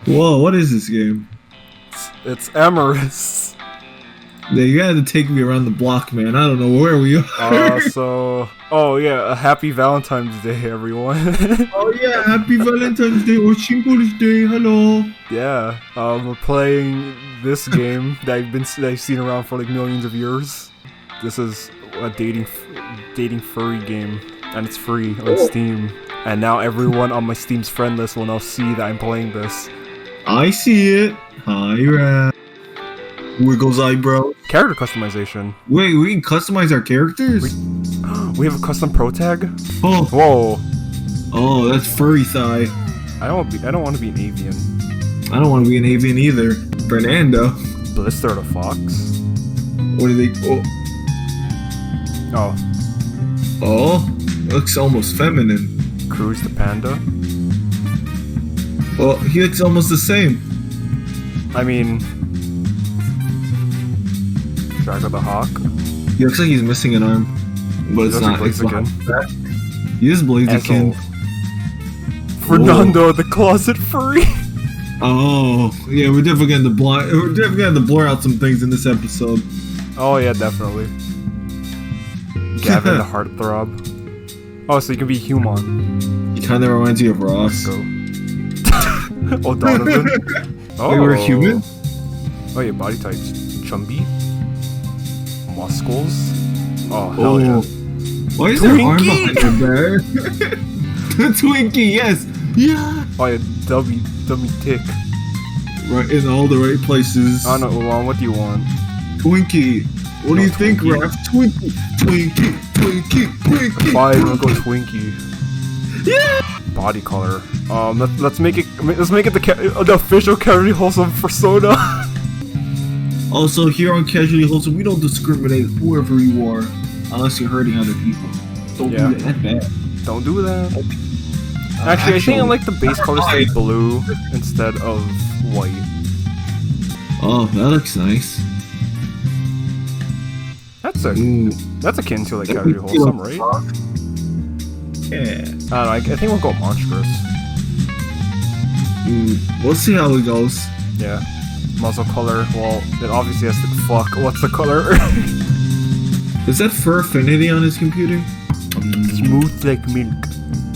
Whoa, what is this game? It's Amorous. Yeah, you had to take me around the block, man. I don't know where we are. Oh yeah, a happy Valentine's Day, everyone. Oh yeah, happy Valentine's Day or Singles Day. Hello. Yeah, we're playing this game that I've seen around for like millions of years. This is a dating furry game, and it's free on Steam. And now everyone on my Steam's friend list will now see that I'm playing this. I see it. Hi, Raph. Wiggles eyebrow. Character customization. Wait, we can customize our characters? We have a custom pro tag? Oh. Whoa. Oh, that's furry thigh. I don't want to be an avian. I don't want to be an avian either. Fernando. Blister the fox. What do they... Oh. Oh. Looks almost feminine. Cruz the panda. Well, he looks almost the same. I mean... Drago the hawk. He looks like he's missing an arm. But it's not. It's not. He is Blaziken. Fernando the closet furry. Oh, yeah, we're definitely going to blur out some things in this episode. Oh yeah, definitely. Gavin the heartthrob. Oh, so you can be human. He kind of reminds you of Ross. Go. Oh, Donovan. Oh, wait, we're human? Oh yeah, body types. Chumby. Muscles. Oh, hell yeah. Why is there an arm behind your bear? The Twinkie, yes! Yeah! Oh yeah, dummy tick. Right, in all the right places. Oh no, Ulan, what do you want? Twinkie. What do you think, Raph? Twinkie. Fine, we'll go Twinkie. Yeah! Body color. Let's make it the official Casually Wholesome persona. Also, here on Casually Wholesome, we don't discriminate whoever you are, unless you're hurting other people. Don't do that bad. Don't do that. Actually, I think I like the base color to be blue instead of white. Oh, that looks nice. That's akin to like Casually Wholesome, right? Yeah. I don't know. I think we'll go monstrous. We'll see how it goes. Yeah. Muzzle color. Well, it obviously has to fuck. What's the color? Is that fur affinity on his computer? Smooth like milk.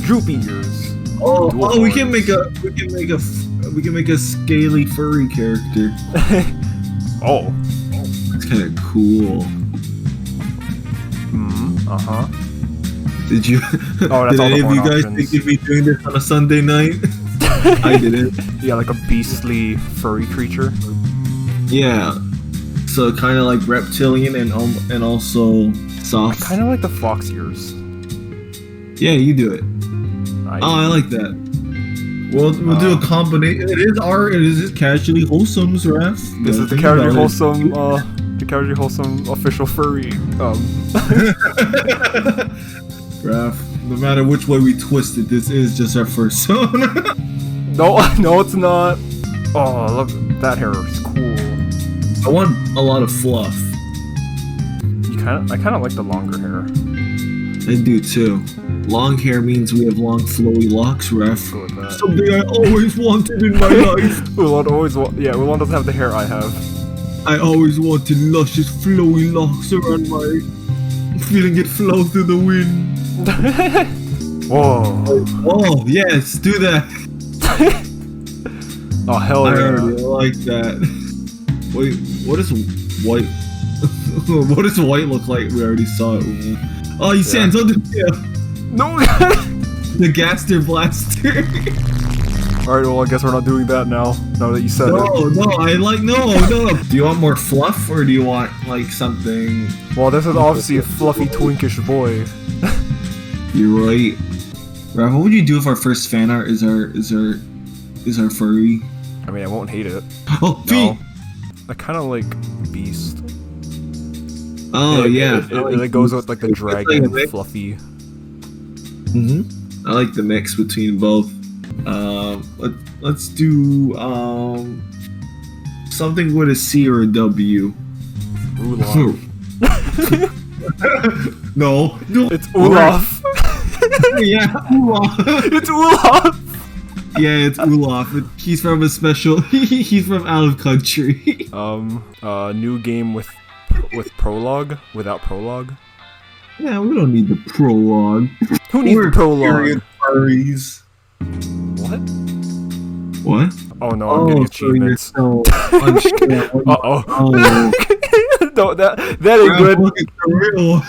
Droopy ears. Oh, we can make a scaly furry character. Oh. That's kind of cool. Did you? Oh, that's did all any the of you guys options. think you'd be doing this on a Sunday night? I didn't. Yeah, like a beastly furry creature. Yeah. So kind of like reptilian and also soft. I kind of like the fox ears. Yeah, you do it. I like that. We'll do a combination. It is Casually Wholesome's, Raph. This is the Casually Wholesome, the Casually Wholesome official furry. Raph, no matter which way we twist it, this is just our first song. No, it's not. Oh, I love that hair. It's cool. I want a lot of fluff. I kind of like the longer hair. I do too. Long hair means we have long, flowy locks, Raph. Something I always wanted in my life. Ulan doesn't have the hair I have. I always wanted luscious, flowy locks around my... Feeling it flow through the wind. Whoa. Oh, yes, do that. Oh, hell yeah. I already like that. Wait, what is white? What does white look like? We already saw it. Oh, he stands on the tail. No! The Gaster Blaster. Alright, well, I guess we're not doing that now that you said it. No. Do you want more fluff, or do you want, like, something... Well, this is obviously a fluffy, twinkish boy. You're right. Raph, what would you do if our first fan art is our furry? I mean, I won't hate it. Oh, feet! No. I kind of like Beast. Oh, yeah. It goes with, like, the dragon, like fluffy. I like the mix between both. Let's do something with a C or a W. Olaf. No. It's Olaf. Yeah, Olaf. It's Olaf. Yeah, it's Olaf. He's from a special. He's from out of country. New game with prologue without prologue. Yeah, we don't need the prologue. Who needs the prologue? Furries. What? What? Oh no, I'm getting achievements. So Uh-oh. Oh, No, that ain't good. look at the real.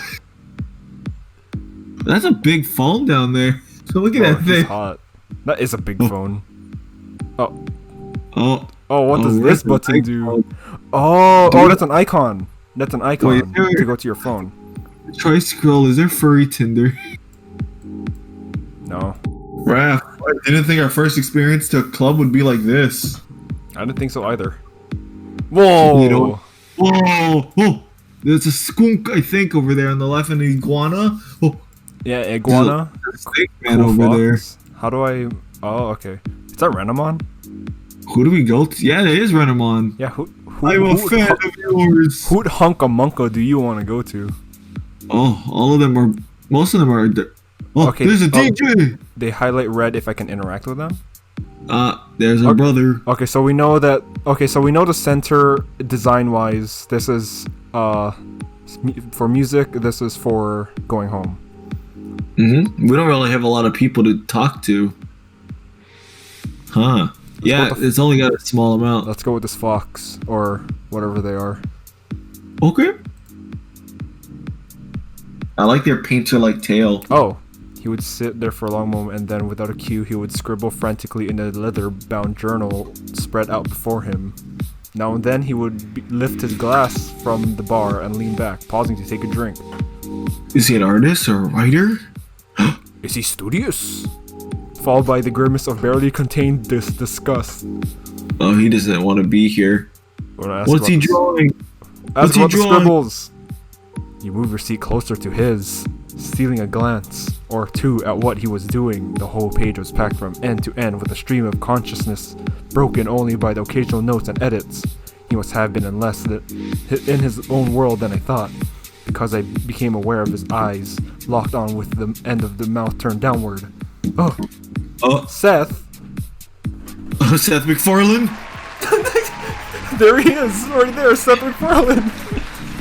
That's a big phone down there. So look at that He's thing. hot. That is a big phone. Oh, What does where's this the button do? icon? Oh, Dude. that's an icon. That's an icon Wait, there- to go to your phone. Try scroll. Is there furry Tinder? No, Raph, I didn't think our first experience to a club would be like this. I didn't think so either. Whoa! You know- Whoa! There's a skunk, I think, over there on the left, and an iguana. Oh, Yeah, iguana. there's a snake man Cool over there. fox. How do I? Oh, okay. Is that Renamon? Who do we go to? Yeah, it is Renamon. Yeah. Who I'm a fan of yours. Who hunka monka do you want to go to? Oh, all of them are. Most of them are. Oh, Okay, there's a DJ. They highlight red if I can interact with them. There's our brother. Okay, so we know that. Okay, so we know the center design-wise. This is for music. This is for going home. Mm-hmm. We don't really have a lot of people to talk to. Huh. Yeah, it's only got a small amount. Let's go with this fox or whatever they are. Okay. I like their painter-like tail. Oh, he would sit there for a long moment and then without a cue he would scribble frantically in a leather-bound journal spread out before him. Now and then he would lift his glass from the bar and lean back, pausing to take a drink. Is he an artist or a writer? Is he studious? Followed by the grimace of barely contained disgust. Oh, he doesn't want to be here. When I asked What's he about the- drawing? Ask What's he about the drawing? scribbles. You move your seat closer to his, stealing a glance or two at what he was doing. The whole page was packed from end to end with a stream of consciousness, broken only by the occasional notes and edits. He must have been in in his own world than I thought, because I became aware of his eyes, locked on with the end of the mouth turned downward. Oh, Seth. Seth MacFarlane? There he is, right there, Seth MacFarlane.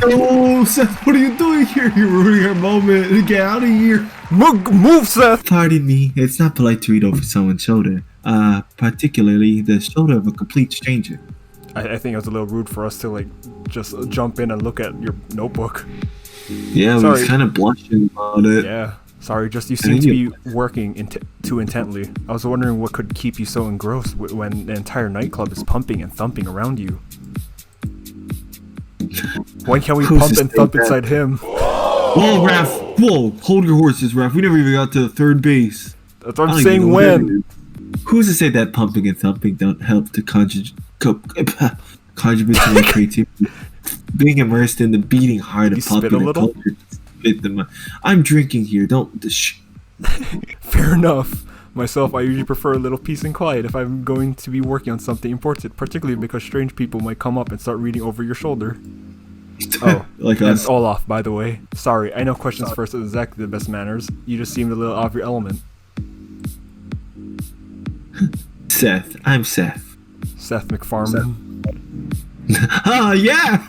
Oh, Seth, what are you doing here? You're ruining our moment. Get out of here. Move, Seth. Pardon me, it's not polite to read over someone's shoulder. Particularly the shoulder of a complete stranger. I think it was a little rude for us to like just jump in and look at your notebook. Yeah, we Sorry. was kind of blushing about it. Yeah, sorry, just you seem to be working too intently. I was wondering what could keep you so engrossed when the entire nightclub is pumping and thumping around you. When can we Who's pump to and say thump that? inside him? Whoa, Raph! Whoa, hold your horses, Raph. We never even got to third base. That's what I I'm don't saying. even know what that When? is. Who's to say that pumping and thumping don't help to contribute to my creativity? Being immersed in the beating heart You of spit a popular little? culture. I'm drinking here. Don't. Fair enough. Myself, I usually prefer a little peace and quiet if I'm going to be working on something important, particularly because strange people might come up and start reading over your shoulder. Oh, Like that's us. Olaf, by the way. Sorry, I know questions first is exactly the best manners. You just seemed a little off your element. Seth. I'm Seth. Seth MacFarlane. Yeah!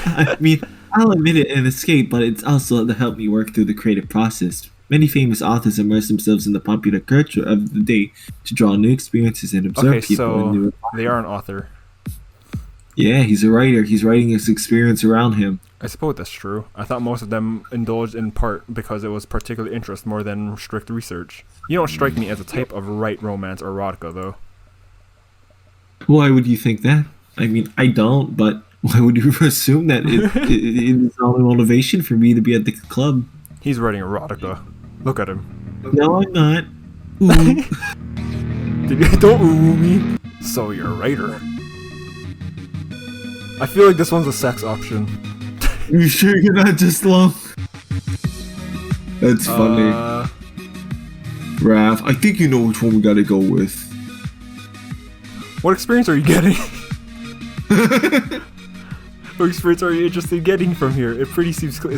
I mean, I'll admit it an escape, but it's also to help me work through the creative process. Many famous authors immerse themselves in the popular culture of the day to draw new experiences and observe Okay, people in new. so they are an author. Yeah, he's a writer. He's writing his experience around him. I suppose that's true. I thought most of them indulged in part because it was particular interest more than strict research. You don't strike me as a type of right romance or erotica, though. Why would you think that? I mean, I don't, but why would you assume that it is all a motivation for me to be at the club? He's writing erotica. Look at him. No, I'm not. Ooh. Don't ooh me. So you're a writer. I feel like this one's a sex option. You sure you're not just low? That's funny. Raph, I think you know which one we gotta go with. What experience are you getting? What experience are you interested in getting from here? It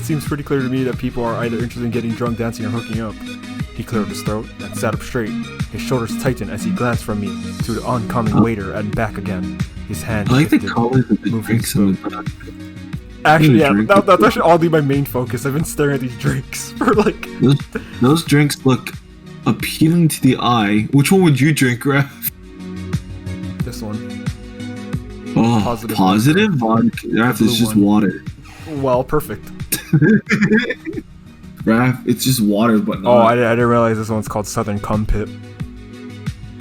seems pretty clear to me that people are either interested in getting drunk, dancing, or hooking up. He cleared his throat and sat up straight. His shoulders tightened as he glanced from me to the oncoming waiter and back again. His hand I like the shifted, colors of the moving drinks in smooth. the Actually, yeah, drink. that's actually oddly my main focus. I've been staring at these drinks for like... Those drinks look appealing to the eye. Which one would you drink, Raph? This one. Oh, Positive positive vodka. Raph, blue it's just one. water. Well, perfect. Raph, it's just water, but not. Oh, I didn't realize this one's called Southern Cum Pit.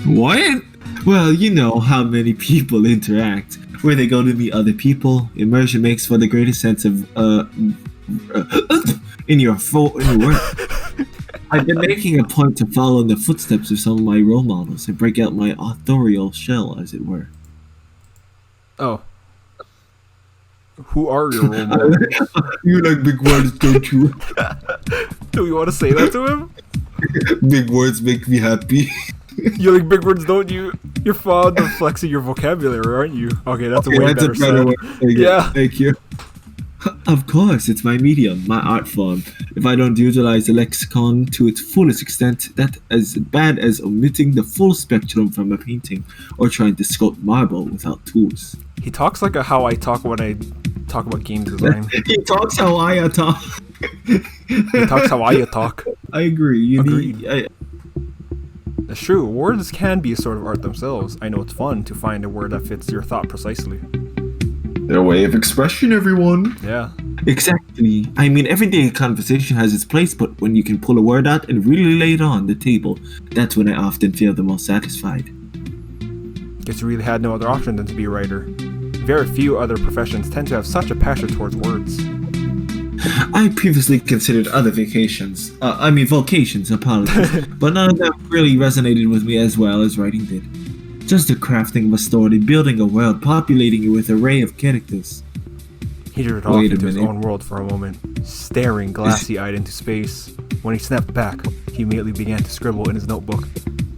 What? Well, you know how many people interact. Where they go to meet other people. Immersion makes for the greatest sense of in your work. I've been making a point to follow in the footsteps of some of my role models and break out my authorial shell, as it were. Oh. Who are your role models? You like big words, don't you? Do you want to say that to him? Big words make me happy. You like big words, don't you? You're fond of flexing your vocabulary, aren't you? Okay, that's a way better said. way of saying it. Yeah. Thank you. Of course, it's my medium, my art form. If I don't utilize the lexicon to its fullest extent, that's as bad as omitting the full spectrum from a painting or trying to sculpt marble without tools. He talks like how I talk when I talk about game design. He talks how I talk. He talks how I talk. I agree. Agreed. That's true. Words can be a sort of art themselves. I know it's fun to find a word that fits your thought precisely. Their way of expression, everyone. Yeah. Exactly. I mean, everyday conversation has its place, but when you can pull a word out and really lay it on the table, that's when I often feel the most satisfied. Guess you really had no other option than to be a writer. Very few other professions tend to have such a passion towards words. I previously considered other vocations, apologies, but none of them really resonated with me as well as writing did. Just the crafting of a story, building a world, populating it with an array of characters. He drifted off Wait a into his minute. own world for a moment, staring glassy-eyed into space. When he snapped back, he immediately began to scribble in his notebook.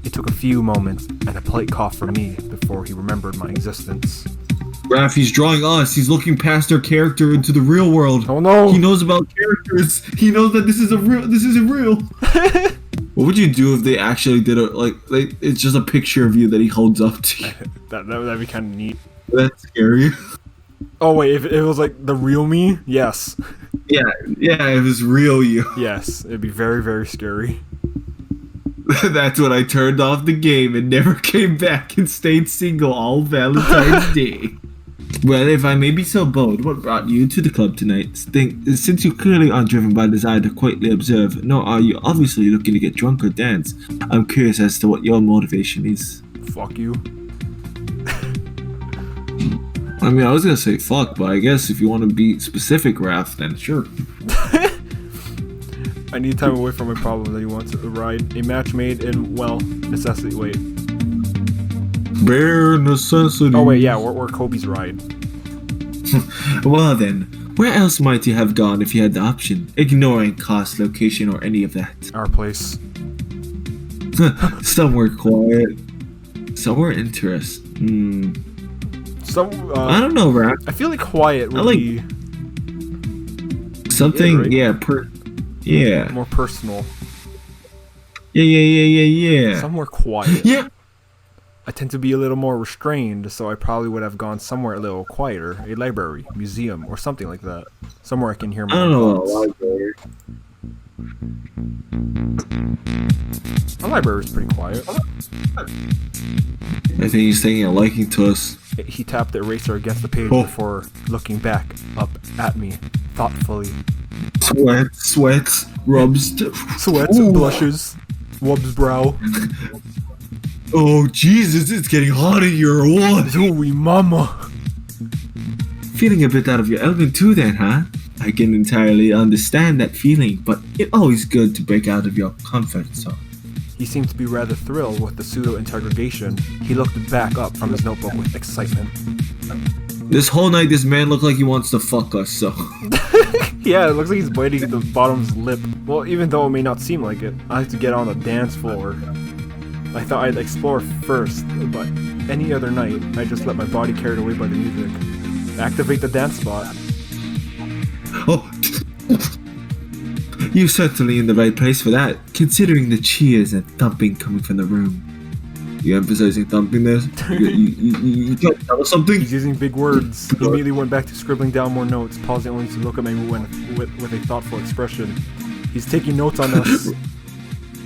It took a few moments and a polite cough from me before he remembered my existence. Raph, he's drawing us. He's looking past our character into the real world. Oh no! He knows about characters. He knows that this isn't real. What would you do if they actually did it's just a picture of you that he holds up to you? That'd be kind of neat. That's scary. Oh wait, if it was like the real me, yes. Yeah, it was real you. Yes, it'd be very, very scary. That's when I turned off the game and never came back and stayed single all Valentine's Day. Well, if I may be so bold, what brought you to the club tonight? Since you clearly aren't driven by desire to quietly observe, nor are you obviously looking to get drunk or dance, I'm curious as to what your motivation is. Fuck you. I mean, I was gonna say fuck, but I guess if you want to be specific, Raph, then sure. I need time away from my problem that he wants to ride. A match made in, well, necessity. Wait. Bare necessity. Oh wait, yeah, we're Kobe's ride. Well then, where else might you have gone if you had the option, ignoring cost, location, or any of that? Our place. Somewhere quiet. Somewhere interesting. I don't know, Raph. I feel like quiet would be something, right? Yeah. More personal. Yeah. Somewhere quiet. Yeah. I tend to be a little more restrained, so I probably would have gone somewhere a little quieter. A library, museum, or something like that. Somewhere I can hear my I don't know. thoughts. A library is pretty quiet. I think he's taking a liking to us. He tapped the eraser against the page Oh. before looking back up at me, thoughtfully. Sweats, rubs. Sweats, Ooh. blushes, wubs brow. Oh Jesus, it's getting hot in here or what? Zooey mama. Feeling a bit out of your element too then, huh? I can entirely understand that feeling, but it's always good to break out of your comfort zone. He seemed to be rather thrilled with the pseudo-interrogation. He looked back up from his notebook with excitement. This whole night, this man looked like he wants to fuck us, so... Yeah, it looks like he's biting the bottom of his lip. Well, even though it may not seem like it, I have to get on the dance floor. I thought I'd explore first, but any other night, I just let my body carried away by the music. Activate the dance spot. Oh! You're certainly in the right place for that, considering the cheers and thumping coming from the room. You emphasizing thumping there? You trying to tell us something? He's using big words. He immediately went back to scribbling down more notes, pausing only to look at me with a thoughtful expression. He's taking notes on us.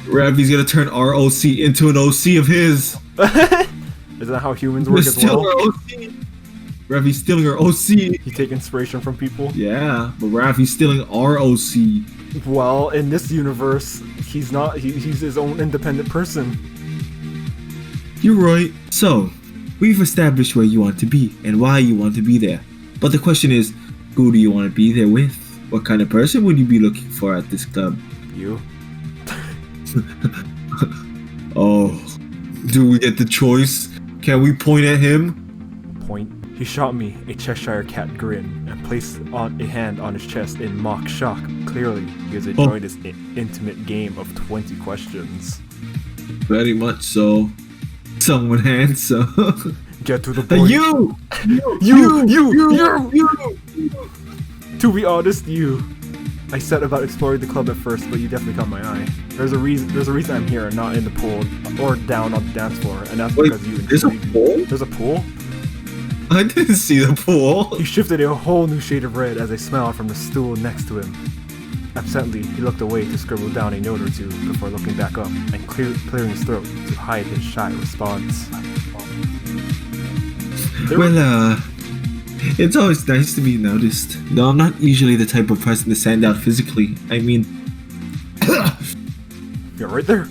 Ravi's gonna turn ROC into an OC of his. Isn't that how humans work as well? OC. Ravi's stealing our OC. He take inspiration from people. Yeah, but Ravi's stealing our OC. Well, in this universe, he's not. He's his own independent person. You're right. So, we've established where you want to be and why you want to be there. But the question is, who do you want to be there with? What kind of person would you be looking for at this club? You. Oh, do we get the choice? Can we point at him? Point. He shot me a Cheshire cat grin and placed on a hand on his chest in mock shock. Clearly, he has enjoyed his intimate game of 20 questions. Very much so. Someone handsome. Get to the point. You! To be honest, you. I said about exploring the club at first, but you definitely caught my eye. There's a reason I'm here and not in the pool or down on the dance floor, and that's because you There's a pool? There's a pool? I didn't see the pool. He shifted a whole new shade of red as I smiled from the stool next to him. Absently, he looked away to scribble down a note or two before looking back up and clearing his throat to hide his shy response. It's always nice to be noticed. Though I'm not usually the type of person to stand out physically. I mean... You're right there.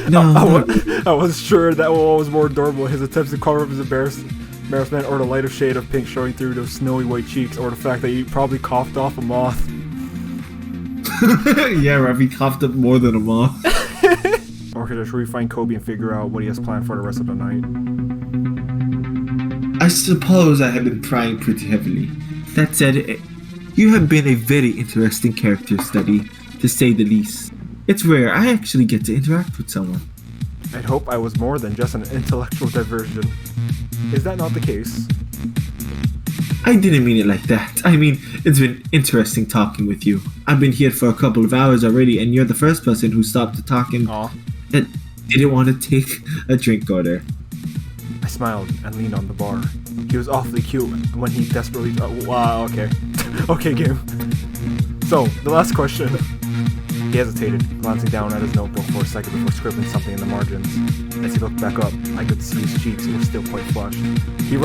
No, I was sure that one was more adorable. His attempts to cover up his embarrassment, or the lighter shade of pink showing through those snowy white cheeks, or the fact that he probably coughed off a moth. Yeah, Ravi coughed up more than a moth. Or should we find Kobe and figure out what he has planned for the rest of the night? I suppose I have been prying pretty heavily. That said, you have been a very interesting character study, to say the least. It's rare I actually get to interact with someone. I'd hope I was more than just an intellectual diversion. Is that not the case? I didn't mean it like that. I mean, it's been interesting talking with you. I've been here for a couple of hours already, and you're the first person who stopped to talk and that didn't want to take a drink order. I smiled and leaned on the bar. He was awfully cute when he desperately... wow, okay. Okay, game. So, the last question. He hesitated, glancing down at his notebook for a second before scribbling something in the margins. As he looked back up, I could see his cheeks were still quite flushed. He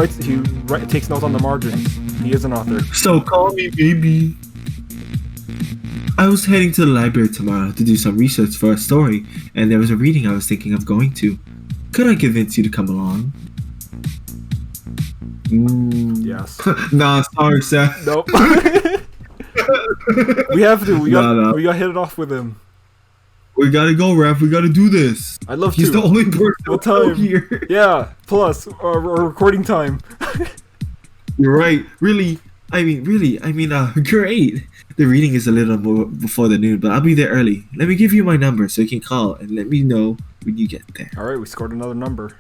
takes notes on the margins. He is an author. So call me baby. I was heading to the library tomorrow to do some research for a story, and there was a reading I was thinking of going to. Could I convince you to come along? Yes. Nah, sorry, Seth. Nope. We have to. We gotta hit it off with him. We gotta go, Raph. We gotta do this. I'd love He's to. the only person What time? here. Yeah, plus our recording time. You're right. Really, great. The reading is a little more before the noon, but I'll be there early. Let me give you my number so you can call and let me know when you get there. Alright, we scored another number.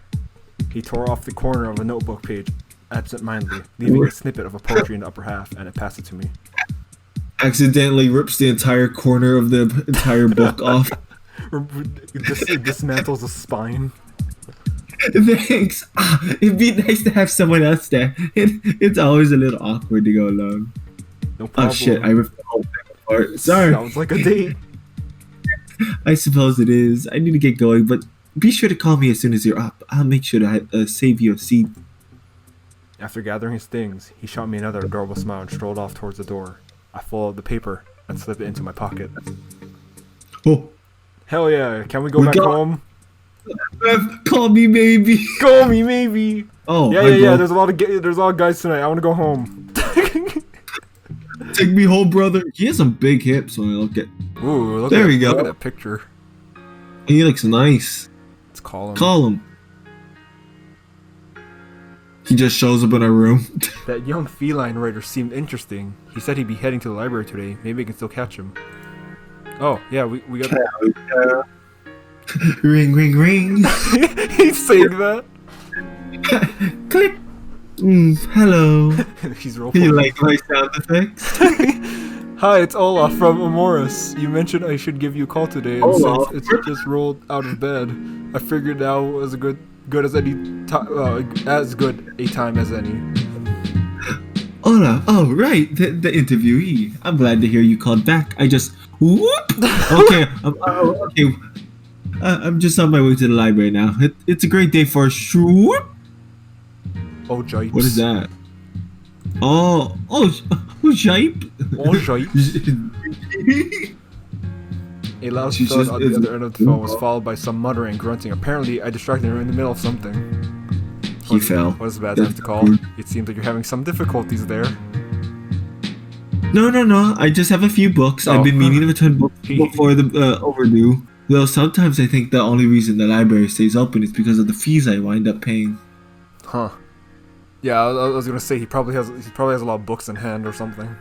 He tore off the corner of a notebook page absent-mindedly, leaving a snippet of a poetry in the upper half, and it passed it to me. Accidentally rips the entire corner of the entire book off. It dismantles the spine. Thanks. It'd be nice to have someone else there. It's always a little awkward to go alone. No problem. Oh shit, I ripped the whole thing apart. Sorry. Sounds like a date. I suppose it is. I need to get going, but be sure to call me as soon as you're up. I'll make sure to save you a seat. After gathering his things, he shot me another adorable smile and strolled off towards the door. I folded the paper and slipped it into my pocket. Oh. Hell yeah, can we go back home? Call me maybe. Call me maybe. Oh, yeah. There's a lot of guys tonight. I want to go home. Take me home, brother. He has some big hips when I look at. Ooh, there we go. Look at that picture. He looks nice. Let's call him. Call him. He just shows up in our room. That young feline writer seemed interesting. He said he'd be heading to the library today. Maybe I can still catch him. Oh, yeah, we got... Ring, ring, ring. He's saying that. Click. Hello. He's rolling. You like my sound effects? Hi, it's Olaf from Amorous. You mentioned I should give you a call today, and Olaf? since it's just rolled out of bed, I figured now was good as any as good a time as any. Hola. Oh, right. The interviewee. I'm glad to hear you called back. I just whoop. Okay. Okay. I'm just on my way to the library now. It's a great day for a swoop. Oh, jipes. What is that? Oh, jipe. Oh, jipes. A loud thud on the other end of the phone was followed by some muttering and grunting. Apparently, I distracted her in the middle of something. He fell. What is the bad time to call? It seems like you're having some difficulties there. No. I just have a few books. I've been meaning to return books before the overdue. Though sometimes I think the only reason the library stays open is because of the fees I wind up paying. Huh. Yeah, I was gonna say he probably has a lot of books in hand or something.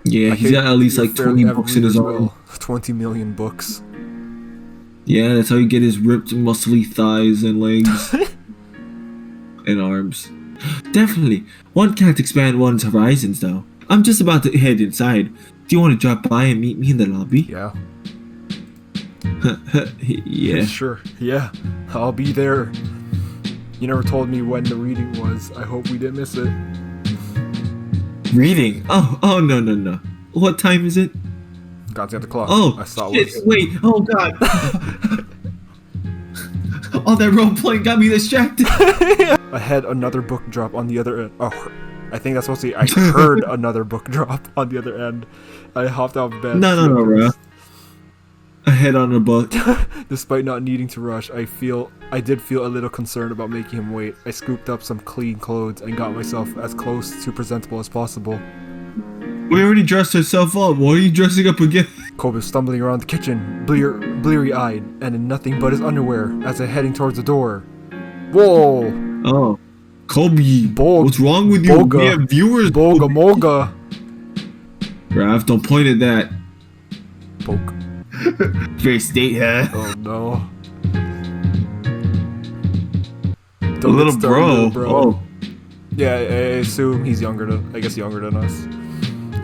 Yeah, he's got at least like 20 books in his arm. 20 million books. Yeah, that's how you get his ripped, muscly thighs and legs. And arms. Definitely. One can't expand one's horizons, though. I'm just about to head inside. Do you want to drop by and meet me in the lobby? Yeah. Yeah. Sure. Yeah. I'll be there. You never told me when the reading was. I hope we didn't miss it. Reading? Oh, no. What time is it? God's got the clock. Oh, I saw shit, it was... wait. Oh, God. All that role playing got me distracted. I had another book drop on the other end. Oh, I think that's supposed to be. I heard another book drop on the other end. I hopped out of bed. No, bro. A head on a book. Despite not needing to rush, I did feel a little concerned about making him wait. I scooped up some clean clothes and got myself as close to presentable as possible. We already dressed ourselves up. Why are you dressing up again? Kobe was stumbling around the kitchen, bleary-eyed, and in nothing but his underwear as I heading towards the door. Whoa! Oh. Kobe, what's wrong with you? Boga. We have viewers. Boga moga. Raph, don't point at that. Poke. First date, huh? Oh no. The little bro. Oh. Yeah, I assume he's younger than us.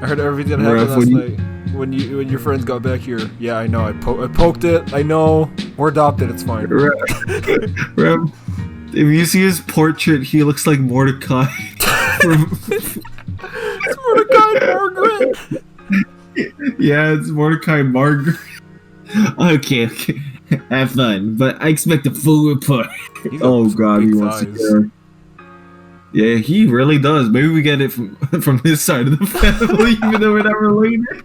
I heard everything that happened last night when your friends got back here. Yeah, I know. I poked it. I know. We're adopted. It's fine. Raph, if you see his portrait, he looks like Mordecai. It's Mordecai Margaret. Yeah, it's Mordecai Margaret. Okay. Have fun, but I expect a full report. Oh God, he wants to hear. Yeah, he really does. Maybe we get it from his side of the family, even though we're not related.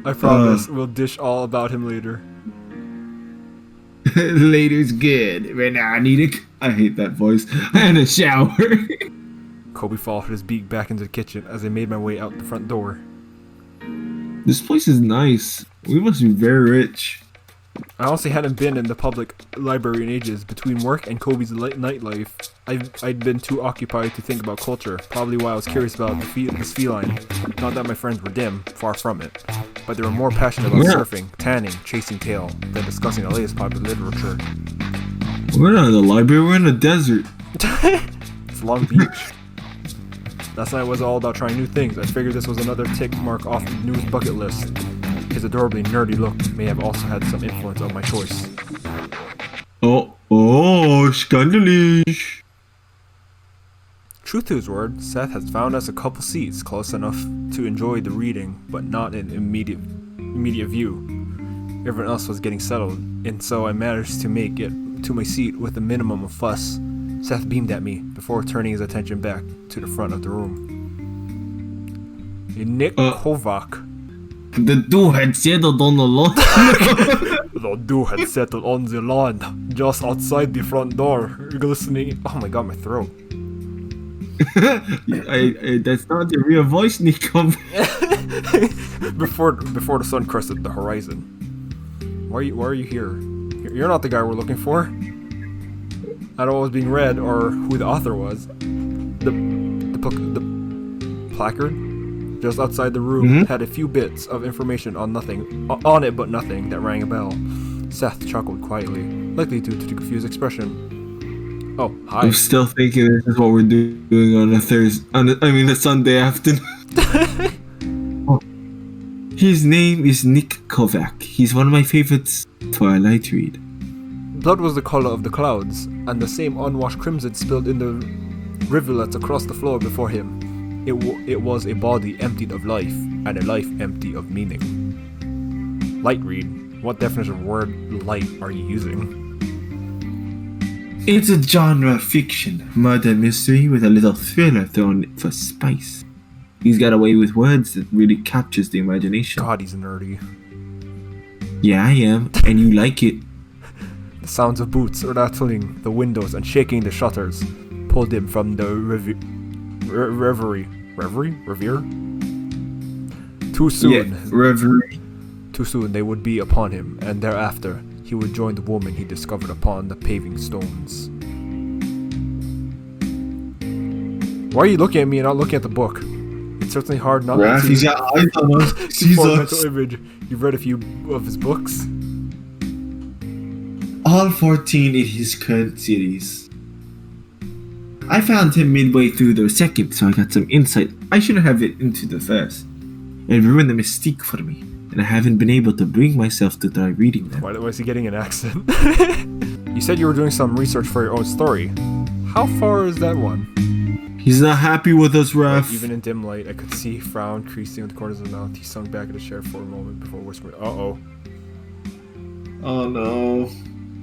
I promise, we'll dish all about him later. Later's good. Right now, I hate that voice. And a shower. Kobe followed his beak back into the kitchen as I made my way out the front door. This place is nice. We must be very rich. I honestly hadn't been in the public library in ages. Between work and Kobe's nightlife, I'd been too occupied to think about culture, probably why I was curious about this feline. Not that my friends were dim, far from it, but they were more passionate about surfing, tanning, chasing tail, than discussing the latest popular literature. We're not in the library, we're in the desert. It's Long Beach. Last night was all about trying new things. I figured this was another tick mark off the newest bucket list. His adorably nerdy look may have also had some influence on my choice. Oh, scandalous. Truth to his word, Seth has found us a couple seats close enough to enjoy the reading, but not in immediate view. Everyone else was getting settled, and so I managed to make it to my seat with a minimum of fuss. Seth beamed at me before turning his attention back to the front of the room. Nick Kovac. The dude had settled on the lawn. The dude had settled on the lawn, just outside the front door, glistening. Oh my god, my throat. That's not the real voice, Nico. before the sun crested the horizon. Why are you here? You're not the guy we're looking for. I don't know what was being read or who the author was. The placard just outside the room had a few bits of information on it, but nothing that rang a bell. Seth chuckled quietly, likely due to the confused expression. Oh, hi. I'm still thinking this is what we're doing on a Sunday afternoon. His name is Nick Kovac. He's one of my favorites Twilight read. Blood was the color of the clouds, and the same unwashed crimson spilled in the rivulets across the floor before him. It was a body emptied of life, and a life empty of meaning. Light read. What definition of word light are you using? It's a genre fiction, murder mystery with a little thriller thrown in for spice. He's got a way with words that really captures the imagination. God, he's nerdy. Yeah, I am, and you like it. The sounds of boots rattling the windows and shaking the shutters pulled him from the reverie. Too soon. Yeah, reverie. Too soon they would be upon him, and thereafter he would join the woman he discovered upon the paving stones. Why are you looking at me and not looking at the book? It's certainly hard not Raph, to he's got eyes on us. Sees form a us. mental image. You've read a few of his books? All 14 in his current series. I found him midway through the second, so I got some insight. I shouldn't have it into the first. It ruined the mystique for me, and I haven't been able to bring myself to try reading them. Why was he getting an accent? You said you were doing some research for your own story. How far is that one? He's not happy with us, Raph. Even in dim light, I could see a frown creasing in the corners of his mouth. He sunk back in his chair for a moment before whispering, "Uh-oh." Oh no.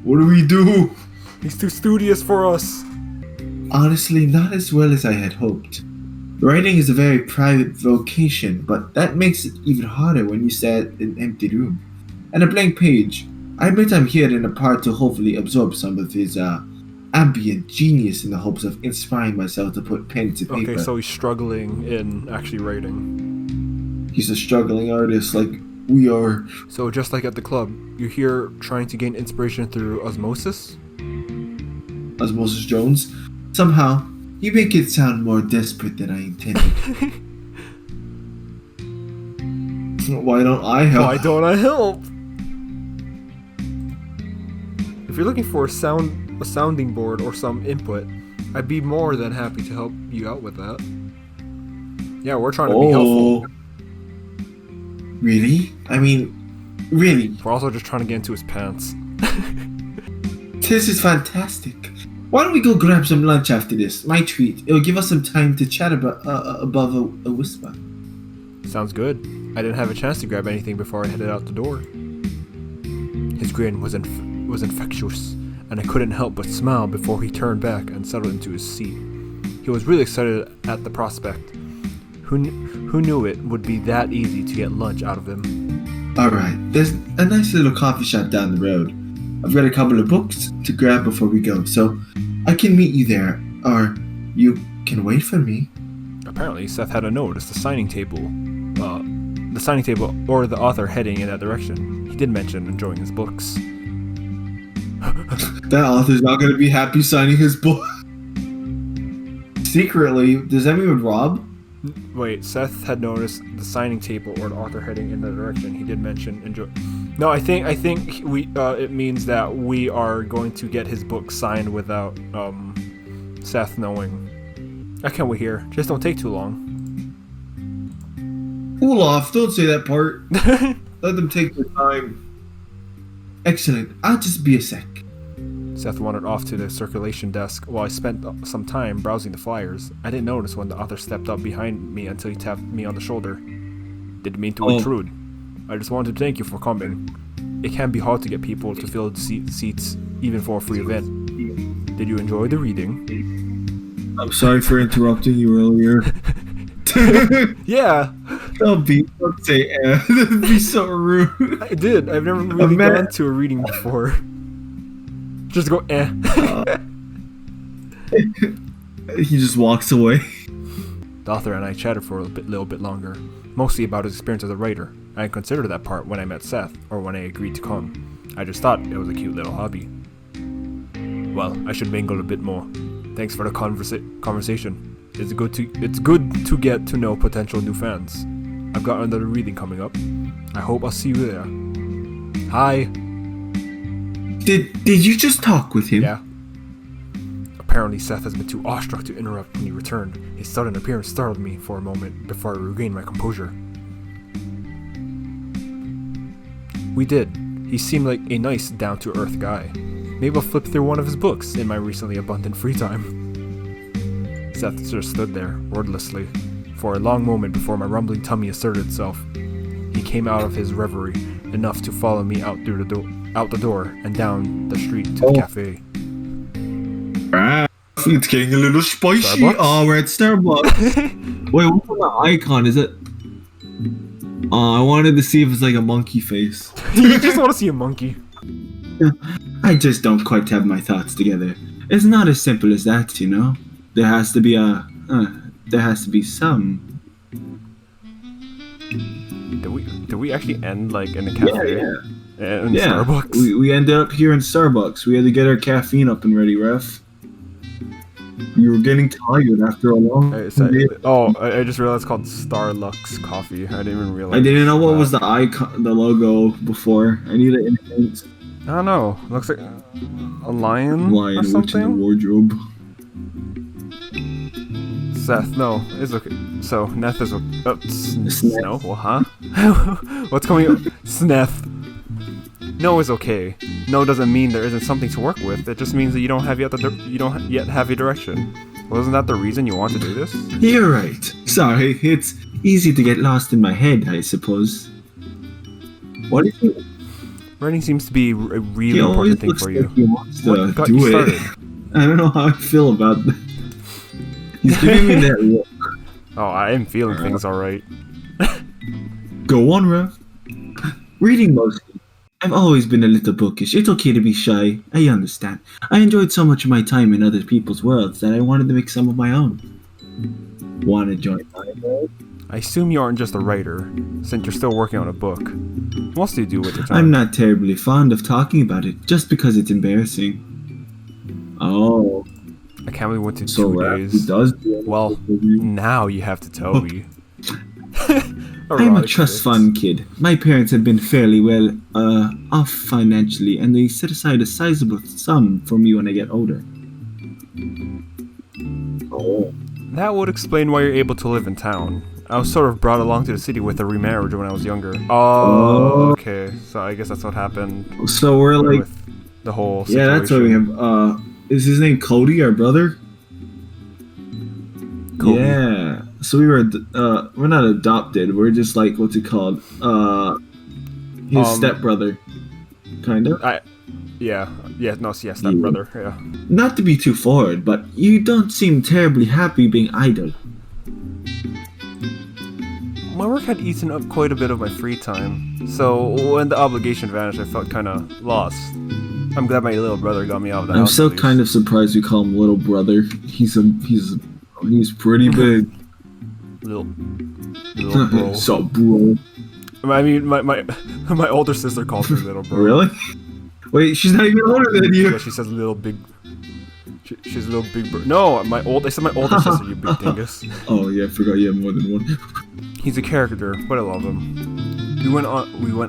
What do we do? He's too studious for us. Honestly, not as well as I had hoped. Writing is a very private vocation, but that makes it even harder when you stare at an empty room and a blank page. I admit I'm here in a part to hopefully absorb some of his ambient genius in the hopes of inspiring myself to put pen to paper. Okay, so he's struggling in actually writing. He's a struggling artist like we are. So just like at the club, you're here trying to gain inspiration through osmosis? Osmosis Jones. Somehow, you make it sound more desperate than I intended. Why don't I help? Why don't I help? If you're looking for a sounding board or some input, I'd be more than happy to help you out with that. Yeah, we're trying to be helpful. Really? I mean, really? We're also just trying to get into his pants. This is fantastic. Why don't we go grab some lunch after this? My treat. It'll give us some time to chat above a whisper. Sounds good. I didn't have a chance to grab anything before I headed out the door. His grin was infectious, and I couldn't help but smile before he turned back and settled into his seat. He was really excited at the prospect. Who knew it would be that easy to get lunch out of him? Alright, there's a nice little coffee shop down the road. I've got a couple of books to grab before we go, so I can meet you there, or you can wait for me. Apparently, Seth had a notice the signing table or the author heading in that direction. He did mention enjoying his books. That author's not gonna be happy signing his book. Secretly, does that mean with Rob? Wait, Seth had noticed the signing table or the author heading in that direction. He did mention enjoy. No, I think we it means that we are going to get his book signed without Seth knowing. I can't wait here. Just don't take too long. Olaf, don't say that part. Let them take their time. Excellent. I'll just be a sec. Seth wandered off to the circulation desk while I spent some time browsing the flyers. I didn't notice when the author stepped up behind me until he tapped me on the shoulder. Didn't mean to intrude. I just wanted to thank you for coming. It can be hard to get people to fill the seats even for a free event. Did you enjoy the reading? I'm sorry for interrupting you earlier. Yeah! Don't say that'd be so rude. I did. I've never really gone to a reading before. Just go, eh. He just walks away. The author and I chatted for a little bit longer, mostly about his experience as a writer. I hadn't considered that part when I met Seth, or when I agreed to come. I just thought it was a cute little hobby. Well, I should mingle a bit more. Thanks for the conversation. It's good to get to know potential new fans. I've got another reading coming up. I hope I'll see you there. Hi. Did you just talk with him? Yeah. Apparently, Seth has been too awestruck to interrupt when he returned. His sudden appearance startled me for a moment before I regained my composure. We did. He seemed like a nice, down-to-earth guy. Maybe I'll flip through one of his books in my recently abundant free time. Seth just stood there, wordlessly, for a long moment before my rumbling tummy asserted itself. He came out of his reverie enough to follow me out the door and down the street to the cafe. It's getting a little spicy. Starbucks? Oh, we're at Starbucks. Wait, what's on the icon? Is it? I wanted to see if it's like a monkey face. You just want to see a monkey. I just don't quite have my thoughts together. It's not as simple as that, you know. There has to be some. Did we actually end like in a cafe? Yeah. In Starbucks? We ended up here in Starbucks. We had to get our caffeine up and ready, ref. You were getting tired after a long day. I just realized it's called Starlux Coffee. I didn't even realize. I didn't know what was the icon, the logo before. I need to enhance. I don't know. Looks like a lion or Witch in the something. wardrobe. Seth, no, it's okay. So, Neth is okay. Sneth. No, well, huh? What's coming up? Sneth. No is okay. No doesn't mean there isn't something to work with. It just means that you don't yet have a direction. Wasn't that the reason you want to do this? You're right. Sorry, it's easy to get lost in my head, I suppose. What is it? Writing seems to be a really He always important thing looks for like you. he wants to What got do you it. started? I don't know how I feel about that. He's giving me that look. Oh, I am feeling things alright. Go on, Rev. Reading mostly. I've always been a little bookish. It's okay to be shy. I understand. I enjoyed so much of my time in other people's worlds that I wanted to make some of my own. Want to join my world? I assume you aren't just a writer, since you're still working on a book. What else do you do with your time? I'm not terribly fond of talking about it, just because it's embarrassing. Oh, I can't believe we went to so 2 Rev, days. he does do it. Well, now you have to tell me. I'm a Erotic trust fix. fund kid. My parents had been fairly well off financially, and they set aside a sizable sum for me when I get older. Oh. That would explain why you're able to live in town. I was sort of brought along to the city with a remarriage when I was younger. Oh, okay. So I guess that's what happened So we're like, with the whole yeah, situation. that's what we have. Is his name Cody, our brother? Kobe. Yeah. So we're not adopted. We're just like, what's it called? His stepbrother, kind of. Stepbrother, yeah. Not to be too forward, but you don't seem terribly happy being idle. My work had eaten up quite a bit of my free time, so when the obligation vanished, I felt kind of lost. I'm glad my little brother got me out of the I'm house. still at least. kind of surprised we call him little brother. He's pretty big. little bro. So bro. I mean, my older sister calls me little bro. Really? Wait, she's not even older than you. Yeah, she says little big. She's a little big bro. No, I said my older sister, you big dingus. Oh yeah, I forgot you have more than one. He's a character, but I love him. We went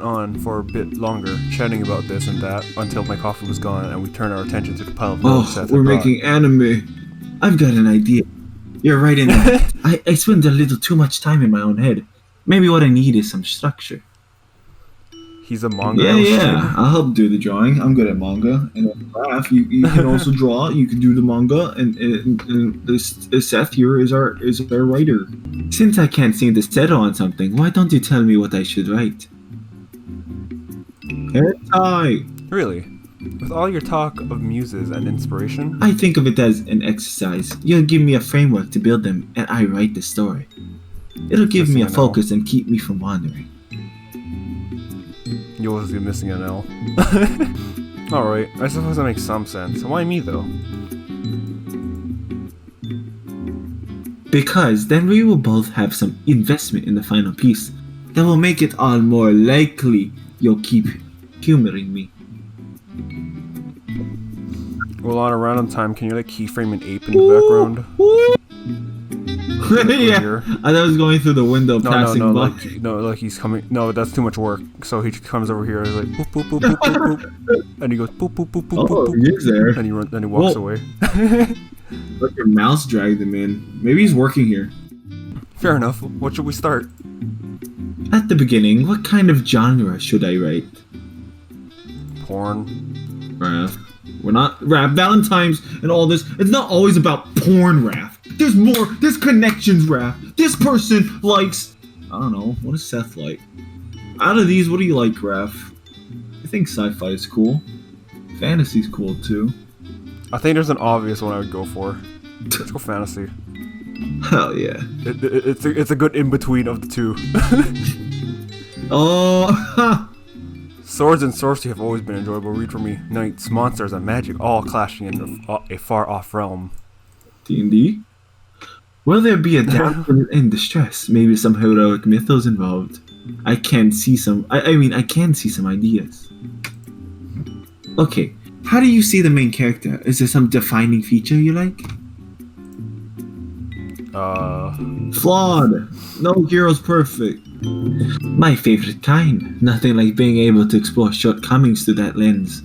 on for a bit longer, chatting about this and that, until my coffee was gone, and we turned our attention to the pile of notes Seth We're had brought. making anime. I've got an idea. You're right in that. I spend a little too much time in my own head. Maybe what I need is some structure. He's a manga Yeah, illustrator. I'll help do the drawing. I'm good at manga. And laugh. You can also draw. You can do the manga. And this Seth here is our writer. Since I can't seem to settle on something, why don't you tell me what I should write? Hentai. Really? With all your talk of muses and inspiration, I think of it as an exercise. You'll give me a framework to build them, and I write the story. It'll give me a Missing an L. focus and keep me from wandering. you'll always be missing an L. Alright, I suppose that makes some sense. Why me though? Because then we will both have some investment in the final piece that will make it all more likely you'll keep humoring me. Well, on a random time, can you like keyframe an ape in the background? Yeah, Here. I thought I was going through the window passing by. Like he's coming. No, that's too much work. So he just comes over here, and like boop boop boop boop boop boop, and he goes boop boop boop boop boop Oh, boop, he is there. and he walks Whoa. away. But your mouse dragged him in. Maybe he's working here. Fair enough. What should we start? At the beginning, what kind of genre should I write? Porn. Raph. We're not Raph. Valentine's and all this. It's not always about porn, Raph. There's more. There's connections, Raph. This person likes. I don't know. What does Seth like? Out of these, what do you like, Raph? I think sci-fi is cool. Fantasy's cool too. I think there's an obvious one I would go for. Let's go fantasy. Hell yeah. It's a good in-between of the two. Oh. Swords and sorcery have always been enjoyable read for me. Knights, monsters, and magic all clashing in a far-off realm. D&D? Will there be a damsel in distress? Maybe some heroic mythos involved. I can see some. I can see some ideas. Okay, how do you see the main character? Is there some defining feature you like? Flawed. No hero's perfect. My favorite kind. Nothing like being able to explore shortcomings through that lens.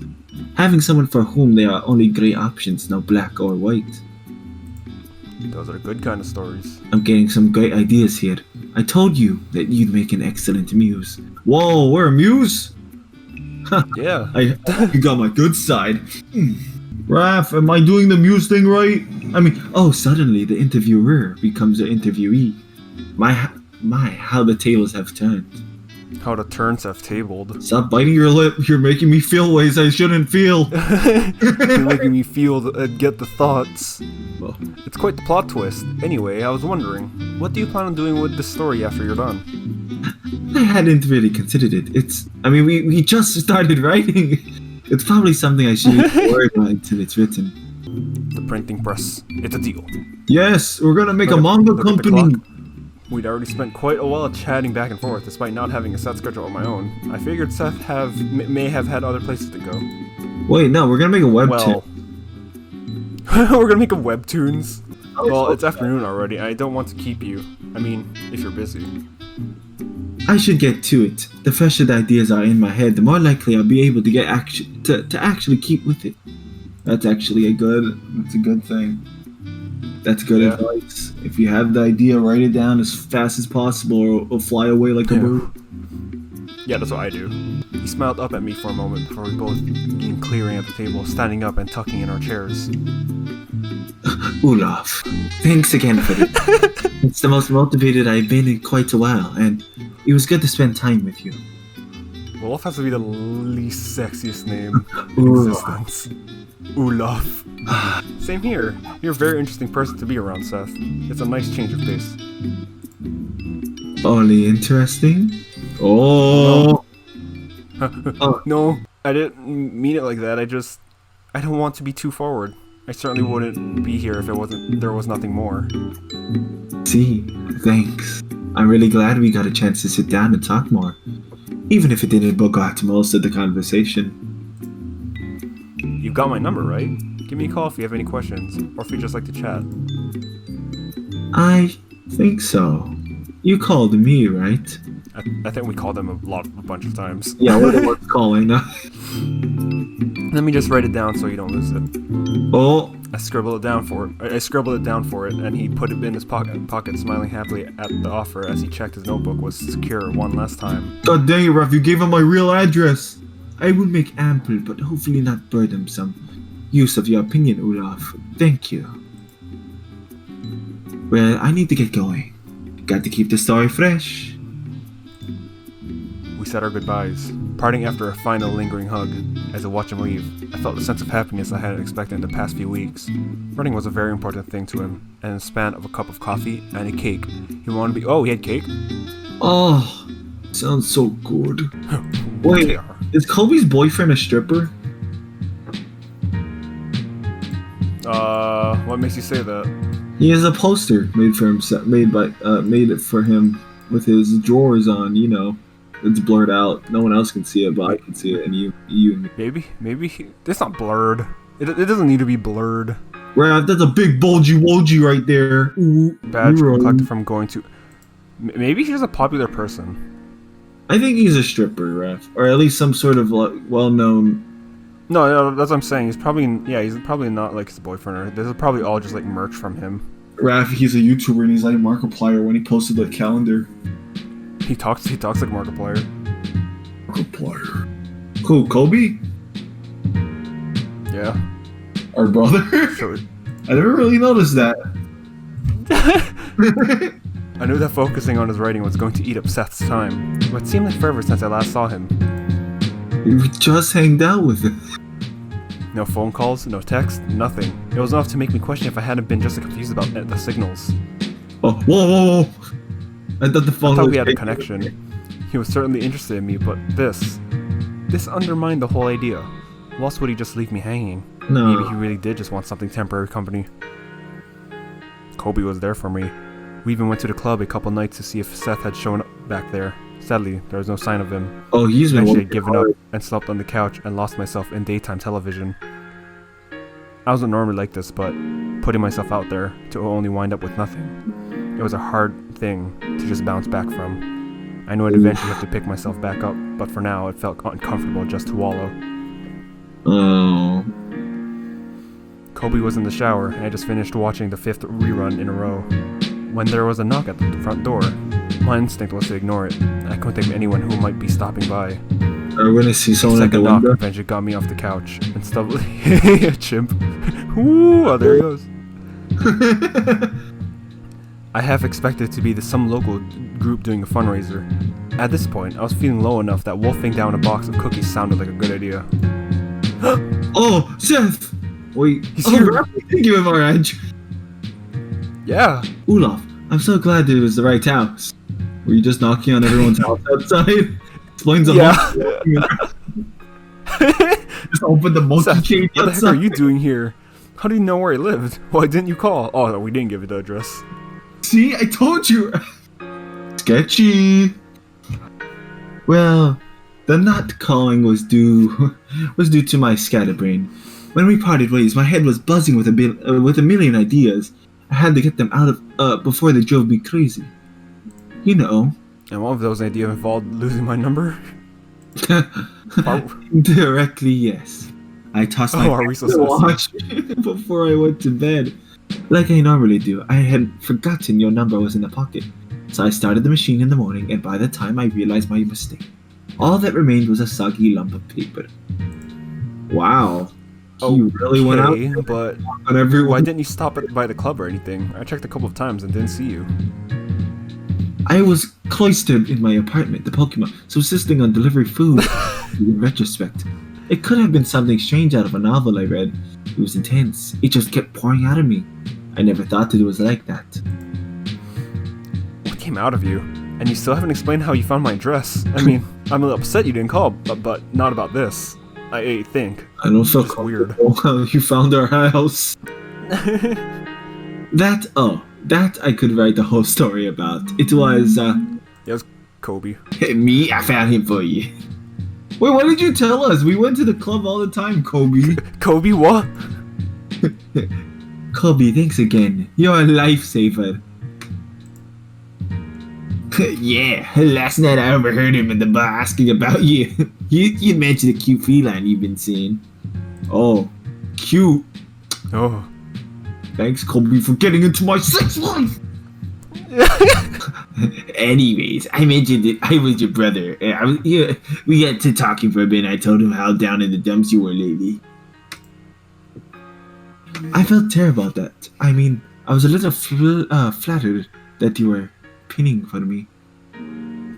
Having someone for whom there are only grey options, no black or white. Those are good kind of stories. I'm getting some great ideas here. I told you that you'd make an excellent muse. Whoa, we're a muse? Yeah. You got my good side. Raph, am I doing the muse thing right? Suddenly the interviewer becomes the interviewee. My, how the tables have turned. How the turns have tabled. Stop biting your lip. You're making me feel ways I shouldn't feel. You're making me feel get the thoughts. Well, It's quite the plot twist. Anyway, I was wondering, what do you plan on doing with this story after you're done? I hadn't really considered it. We just started writing. It's probably something I shouldn't worry about until it's written. The printing press. It's a deal. Yes, we're gonna make a manga Look at the company. clock. We'd already spent quite a while chatting back and forth, despite not having a set schedule of my own. I figured Seth may have had other places to go. Wait, no, we're gonna make a Well, we're gonna make a webtoons. Oh, Well, it's afternoon already. I don't want to keep you. If you're busy. I should get to it. The fresher the ideas are in my head, the more likely I'll be able to get to actually keep with it. That's actually a good thing. That's good advice. If you have the idea, write it down as fast as possible or it'll fly away like a bird. Yeah, that's what I do. He smiled up at me for a moment before we both began clearing at the table, standing up and tucking in our chairs. Olaf, thanks again for it. It's the most motivated I've been in quite a while, and it was good to spend time with you. Olaf has to be the least sexiest name in existence. Olaf. Same here. You're a very interesting person to be around, Seth. It's a nice change of pace. Only interesting? Oh! No, I didn't mean it like that. I don't want to be too forward. I certainly wouldn't be here if there was nothing more. See, thanks. I'm really glad we got a chance to sit down and talk more. Even if it didn't bogart most of the conversation. You've got my number, right? Give me a call if you have any questions, or if you just like to chat. I think so. You called me, right? I think we called them a bunch of times. Yeah, we're the ones calling now. Let me just write it down so you don't lose it. Oh, I scribbled it down for it, and he put it in his pocket, smiling happily at the offer as he checked his notebook was secure one last time. God dang it, Ruff, you gave him my real address. I will make ample, but hopefully not burdensome, use of your opinion, Olaf. Thank you. Well, I need to get going. Got to keep the story fresh. We said our goodbyes, parting after a final lingering hug. As I watched him leave, I felt a sense of happiness I hadn't expected in the past few weeks. Running was a very important thing to him, and in the span of a cup of coffee and a cake, he wanted to be— oh, he had cake? Oh, sounds so good. Wait, is Kobe's boyfriend a stripper? What makes you say that? He has a poster made for him, made it for him with his drawers on. You know, it's blurred out. No one else can see it, but I can see it, and you and me. Maybe it's not blurred. It doesn't need to be blurred. Right, that's a big bulgy wojy right there. Ooh, Badge collected from going to. Maybe he's a popular person. I think he's a stripper, Ref, or at least some sort of well-known No, that's what I'm saying. He's probably not like his boyfriend. Or this is probably all just like merch from him. Raph, he's a YouTuber and he's like Markiplier when he posted the calendar. He talks like Markiplier. Markiplier. Who, Kobe? Yeah. Our brother? Sure. I never really noticed that. I knew that focusing on his writing was going to eat up Seth's time, but it seemed like forever since I last saw him. We just hanged out with him. No phone calls, no text, nothing. It was enough to make me question if I hadn't been just confused about the signals. Oh, whoa. I thought the phone I thought was we had a shaking. connection. He was certainly interested in me, but this undermined the whole idea. Why else would he just leave me hanging? No. Maybe he really did just want something temporary company. Kobe was there for me. We even went to the club a couple nights to see if Seth had shown up back there. Sadly, there was no sign of him. Oh, he's been Eventually, working I'd given up hard. and slept on the couch and lost myself in daytime television. I wasn't normally like this, but putting myself out there to only wind up with nothing. It was a hard thing to just bounce back from. I knew I'd eventually have to pick myself back up, but for now, it felt uncomfortable just to wallow. Oh. Kobe was in the shower, and I just finished watching the 5th rerun in a row. When there was a knock at the front door, my instinct was to ignore it. I couldn't think of anyone who might be stopping by. Are we gonna see someone at the Second knock window? eventually got me off the couch and stuff. Chimp. Ooh, oh, there he goes. I half expected it to be some local group doing a fundraiser. At this point, I was feeling low enough that wolfing down a box of cookies sounded like a good idea. Oh, Seth! Wait, He's here. Raph, we did give him our edge. Yeah. Olaf, I'm so glad it was the right house. Were you just knocking on everyone's house outside? Explains the whole Just open the monkey Seth, cage what the heck are outside. you doing here? How do you know where I lived? Why didn't you call? Oh, no, we didn't give you the address. See, I told you. Sketchy. Well, the not calling was due to my scatterbrain. When we parted ways, my head was buzzing with a million ideas. I had to get them out of before they drove me crazy. You know. And one of those ideas involved losing my number? Directly, yes. I tossed my are we so special? watch before I went to bed. Like I normally do, I had forgotten your number was in the pocket. So I started the machine in the morning, and by the time I realized my mistake, all that remained was a soggy lump of paper. Wow. He really went out Okay, but on everyone. why didn't you stop by the club or anything? I checked a couple of times and didn't see you. I was cloistered in my apartment, the Pokemon, subsisting on delivery food. In retrospect, it could have been something strange out of a novel I read. It was intense. It just kept pouring out of me. I never thought that it was like that. What came out of you? And you still haven't explained how you found my address. I mean, I'm a little upset you didn't call, but not about this. I think. I don't feel It's weird. comfortable. You found our house. That I could write the whole story about. It was, It was Kobe. me, I found him for you. Wait, why did you tell us? We went to the club all the time, Kobe. Kobe, what? Kobe, thanks again. You're a lifesaver. Yeah, last night I overheard him in the bar asking about you. You mentioned a cute feline you've been seeing. Oh, cute. Oh. Thanks, Kobe, for getting into my sex life. Anyways, I mentioned that I was your brother. We got to talking for a bit, and I told him how down in the dumps you were lately. I felt terrible about that. I mean, I was a little flattered that you were pining for me.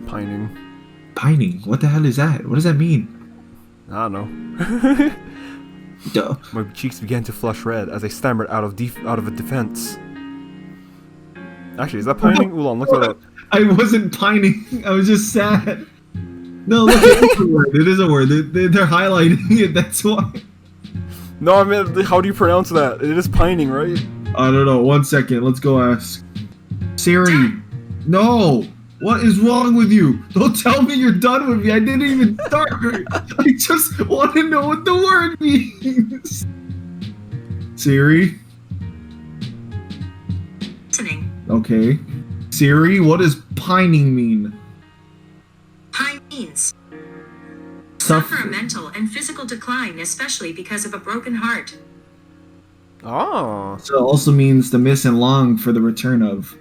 Pining. Pining? What the hell is that? What does that mean? I don't know. Duh. My cheeks began to flush red as I stammered out of a defense. Actually, is that pining? Hold on, look that up. I wasn't pining. I was just sad. No, look, it's a word. It is a word. They're highlighting it. That's why. No, I mean, how do you pronounce that? It is pining, right? I don't know. 1 second. Let's go ask. Siri. No. What is wrong with you? Don't tell me you're done with me. I didn't even start. I just want to know what the word means. Siri. Listening. Okay. Siri, what does pining mean? Pine means suffer a mental and physical decline, especially because of a broken heart. Oh. So it also means the miss and long for the return of.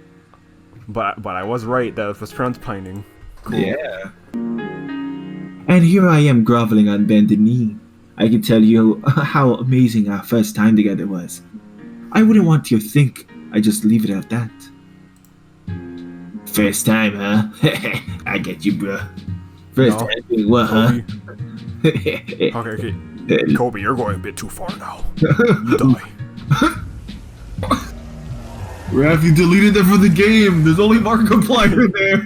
But I was right that it was pronounced pining. Cool. Yeah. And here I am groveling on bended knee. I can tell you how amazing our first time together was. I wouldn't want you to think I just leave it at that. First time, huh? I get you, bro. First No. time doing what, huh? Kobe. Okay. Kobe, you're going a bit too far now. You die. Raph, you deleted it from the game. There's only Markiplier there.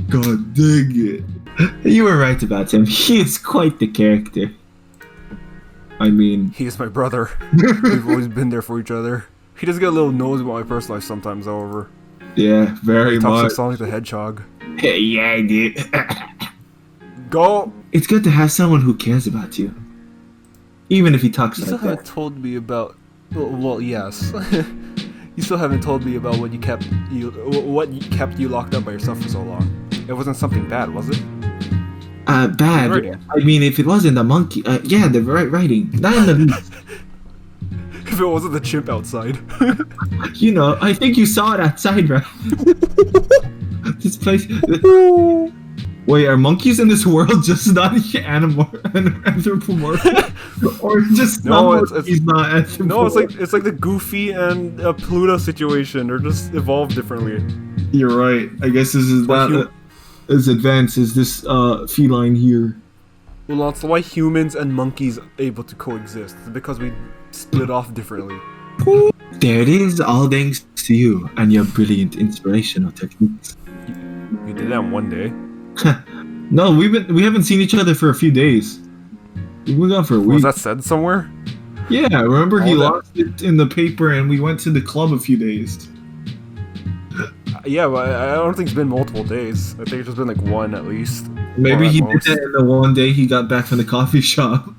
God dang it. You were right about him. He is quite the character. I mean, He is my brother. We've always been there for each other. He does get a little nosy about my personal life sometimes, however. Yeah, very He talks much. like Sonic the Hedgehog. yeah, I did. Go! It's good to have someone who cares about you. Even if he talks You like still haven't that. told me about... Well, yes. You still haven't told me about what kept you locked up by yourself for so long. It wasn't something bad, was it? Bad. Writing. I mean, if it wasn't the monkey, yeah, the right writing. Not in the least. If it wasn't the chimp outside. You know, I think you saw it outside, right? This place. Wait, are monkeys in this world just not anthropomorphic? Or just No, some monkeys not anthropomorphic? No, it's like the Goofy and Pluto situation. They're just evolved differently. You're right. I guess this is Well, not as advanced as this feline here. Well, that's why humans and monkeys are able to coexist. It's because we split off differently. There it is, all thanks to you and your brilliant inspirational techniques. We did that in one day. No, we haven't seen each other for a few days. We've been gone for a week. Was that said somewhere? Yeah, remember he All that- lost it in the paper and we went to the club a few days. Yeah, but I don't think it's been multiple days. I think it's just been like one at least. Maybe Or at he most. did that in the one day he got back from the coffee shop.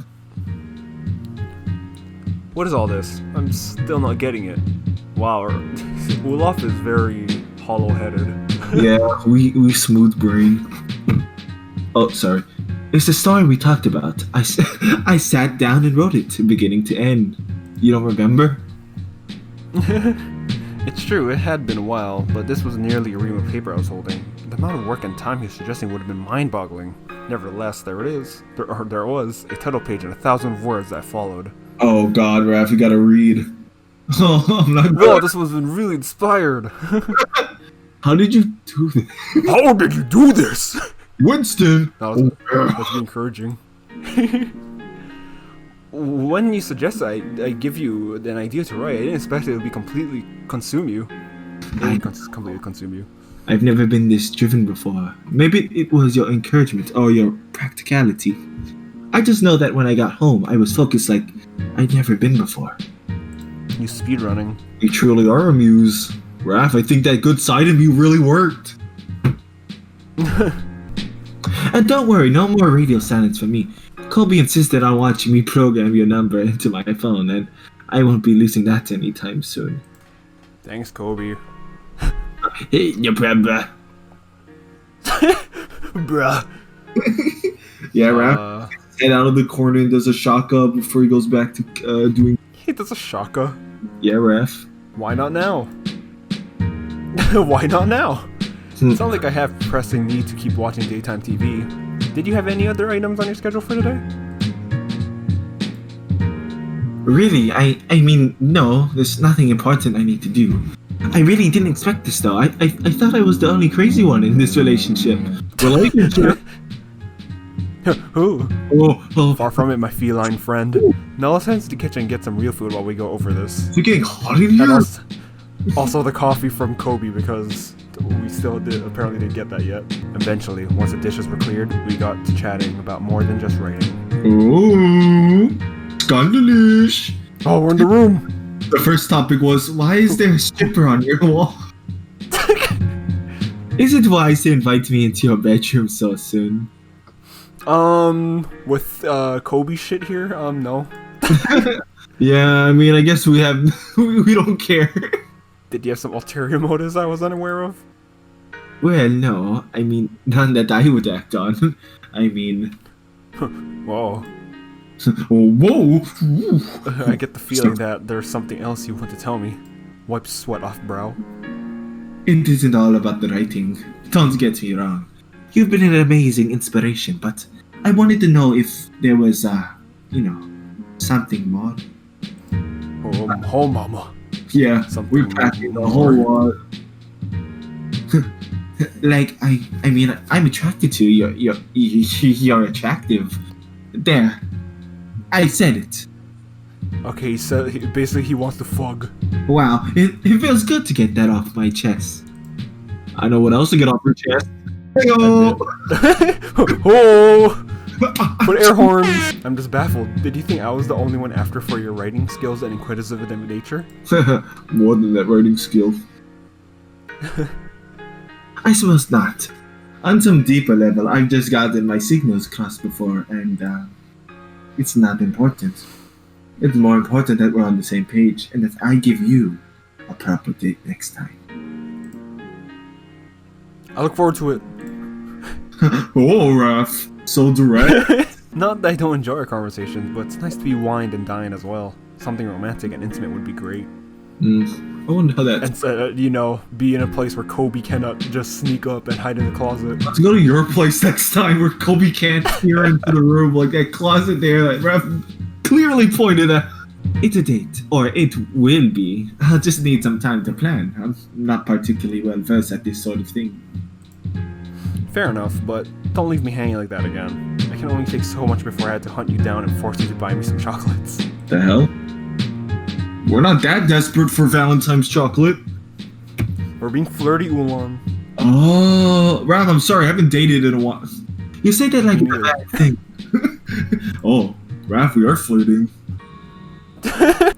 What is all this? I'm still not getting it. Wow, Olaf is very hollow-headed. Yeah, we smooth brain. Oh, sorry. It's the story we talked about. I sat down and wrote it, beginning to end. You don't remember? It's true, it had been a while, but this was nearly a ream of paper I was holding. The amount of work and time he was suggesting would have been mind-boggling. Nevertheless, there it is. There was a title page and 1,000 words that followed. Oh god, Raph, you gotta read. Oh, I'm not Whoa, this was really inspired. How did you do this? How did you do this? Winston! That's be encouraging. When you suggest I give you an idea to write, I didn't expect it would be completely consume you. Completely consume you. I've never been this driven before. Maybe it was your encouragement or your practicality. I just know that when I got home, I was focused like I'd never been before. You speedrunning. You truly are a muse. Raph, I think that good side of you really worked. And don't worry, no more radio silence for me. Colby insisted on watching me program your number into my phone, and I won't be losing that anytime soon. Thanks, Kobe. Hey, no problem. Bruh. Yeah, Raph head out of the corner and does a shaka before he goes back to doing. He does a shaka. Yeah, Raph. Why not now? Why not now? It's not like I have pressing need to keep watching daytime TV. Did you have any other items on your schedule for today? Really, I mean, no, there's nothing important I need to do. I really didn't expect this though. I thought I was the only crazy one in this relationship. Relationship? Ooh. Oh, Far from it, my feline friend. Now let's head to the kitchen and get some real food while we go over this. Is it getting hot in And here? also the coffee from Kobe, because we still apparently didn't get that yet. Eventually, once the dishes were cleared, we got to chatting about more than just writing. Ooh, scandalous. Oh, we're in the room! The first topic was, why is there a stripper on your wall? is it wise to invite me into your bedroom so soon? With Kobe shit here, no. Yeah, I mean, I guess we have, we don't care. Did you have some ulterior motives I was unaware of? Well, no. I mean, none that I would act on. I mean, Whoa. whoa! I get the feeling that there's something else you want to tell me. Wipe sweat off brow. it isn't all about the writing. Don't get me wrong. You've been an amazing inspiration, but I wanted to know if there was, something more. Oh, mama. Yeah, Something we're packing a more. whole lot. Like, I mean, I'm attracted to you. You're attractive. There. I said it. Okay, so basically he wants to fug. Wow, it feels good to get that off my chest. I know what else to get off your chest. Heyo! Oh! Put air horns! I'm just baffled. Did you think I was the only one after for your writing skills and inquisitive nature? More than that writing skill. I suppose not. On some deeper level, I've just gotten my signals crossed before, and it's not important. It's more important that we're on the same page, and that I give you a proper date next time. I look forward to it. Oh, Raph, so direct. Not that I don't enjoy our conversations, but it's nice to be wined and dined as well. Something romantic and intimate would be great. I wonder how that. And, be in a place where Kobe cannot just sneak up and hide in the closet. Let's go to your place next time where Kobe can't peer into the room, like that closet there that Raph clearly pointed at. It's a date, or it will be. I'll just need some time to plan. I'm not particularly well versed at this sort of thing. Fair enough, but don't leave me hanging like that again. I can only take so much before I had to hunt you down and force you to buy me some chocolates. The hell? We're not that desperate for Valentine's chocolate. We're being flirty, Ulan. Oh, Raph, I'm sorry, I haven't dated in a while. You say that like it's a bad thing. Oh, Raph, we are flirting.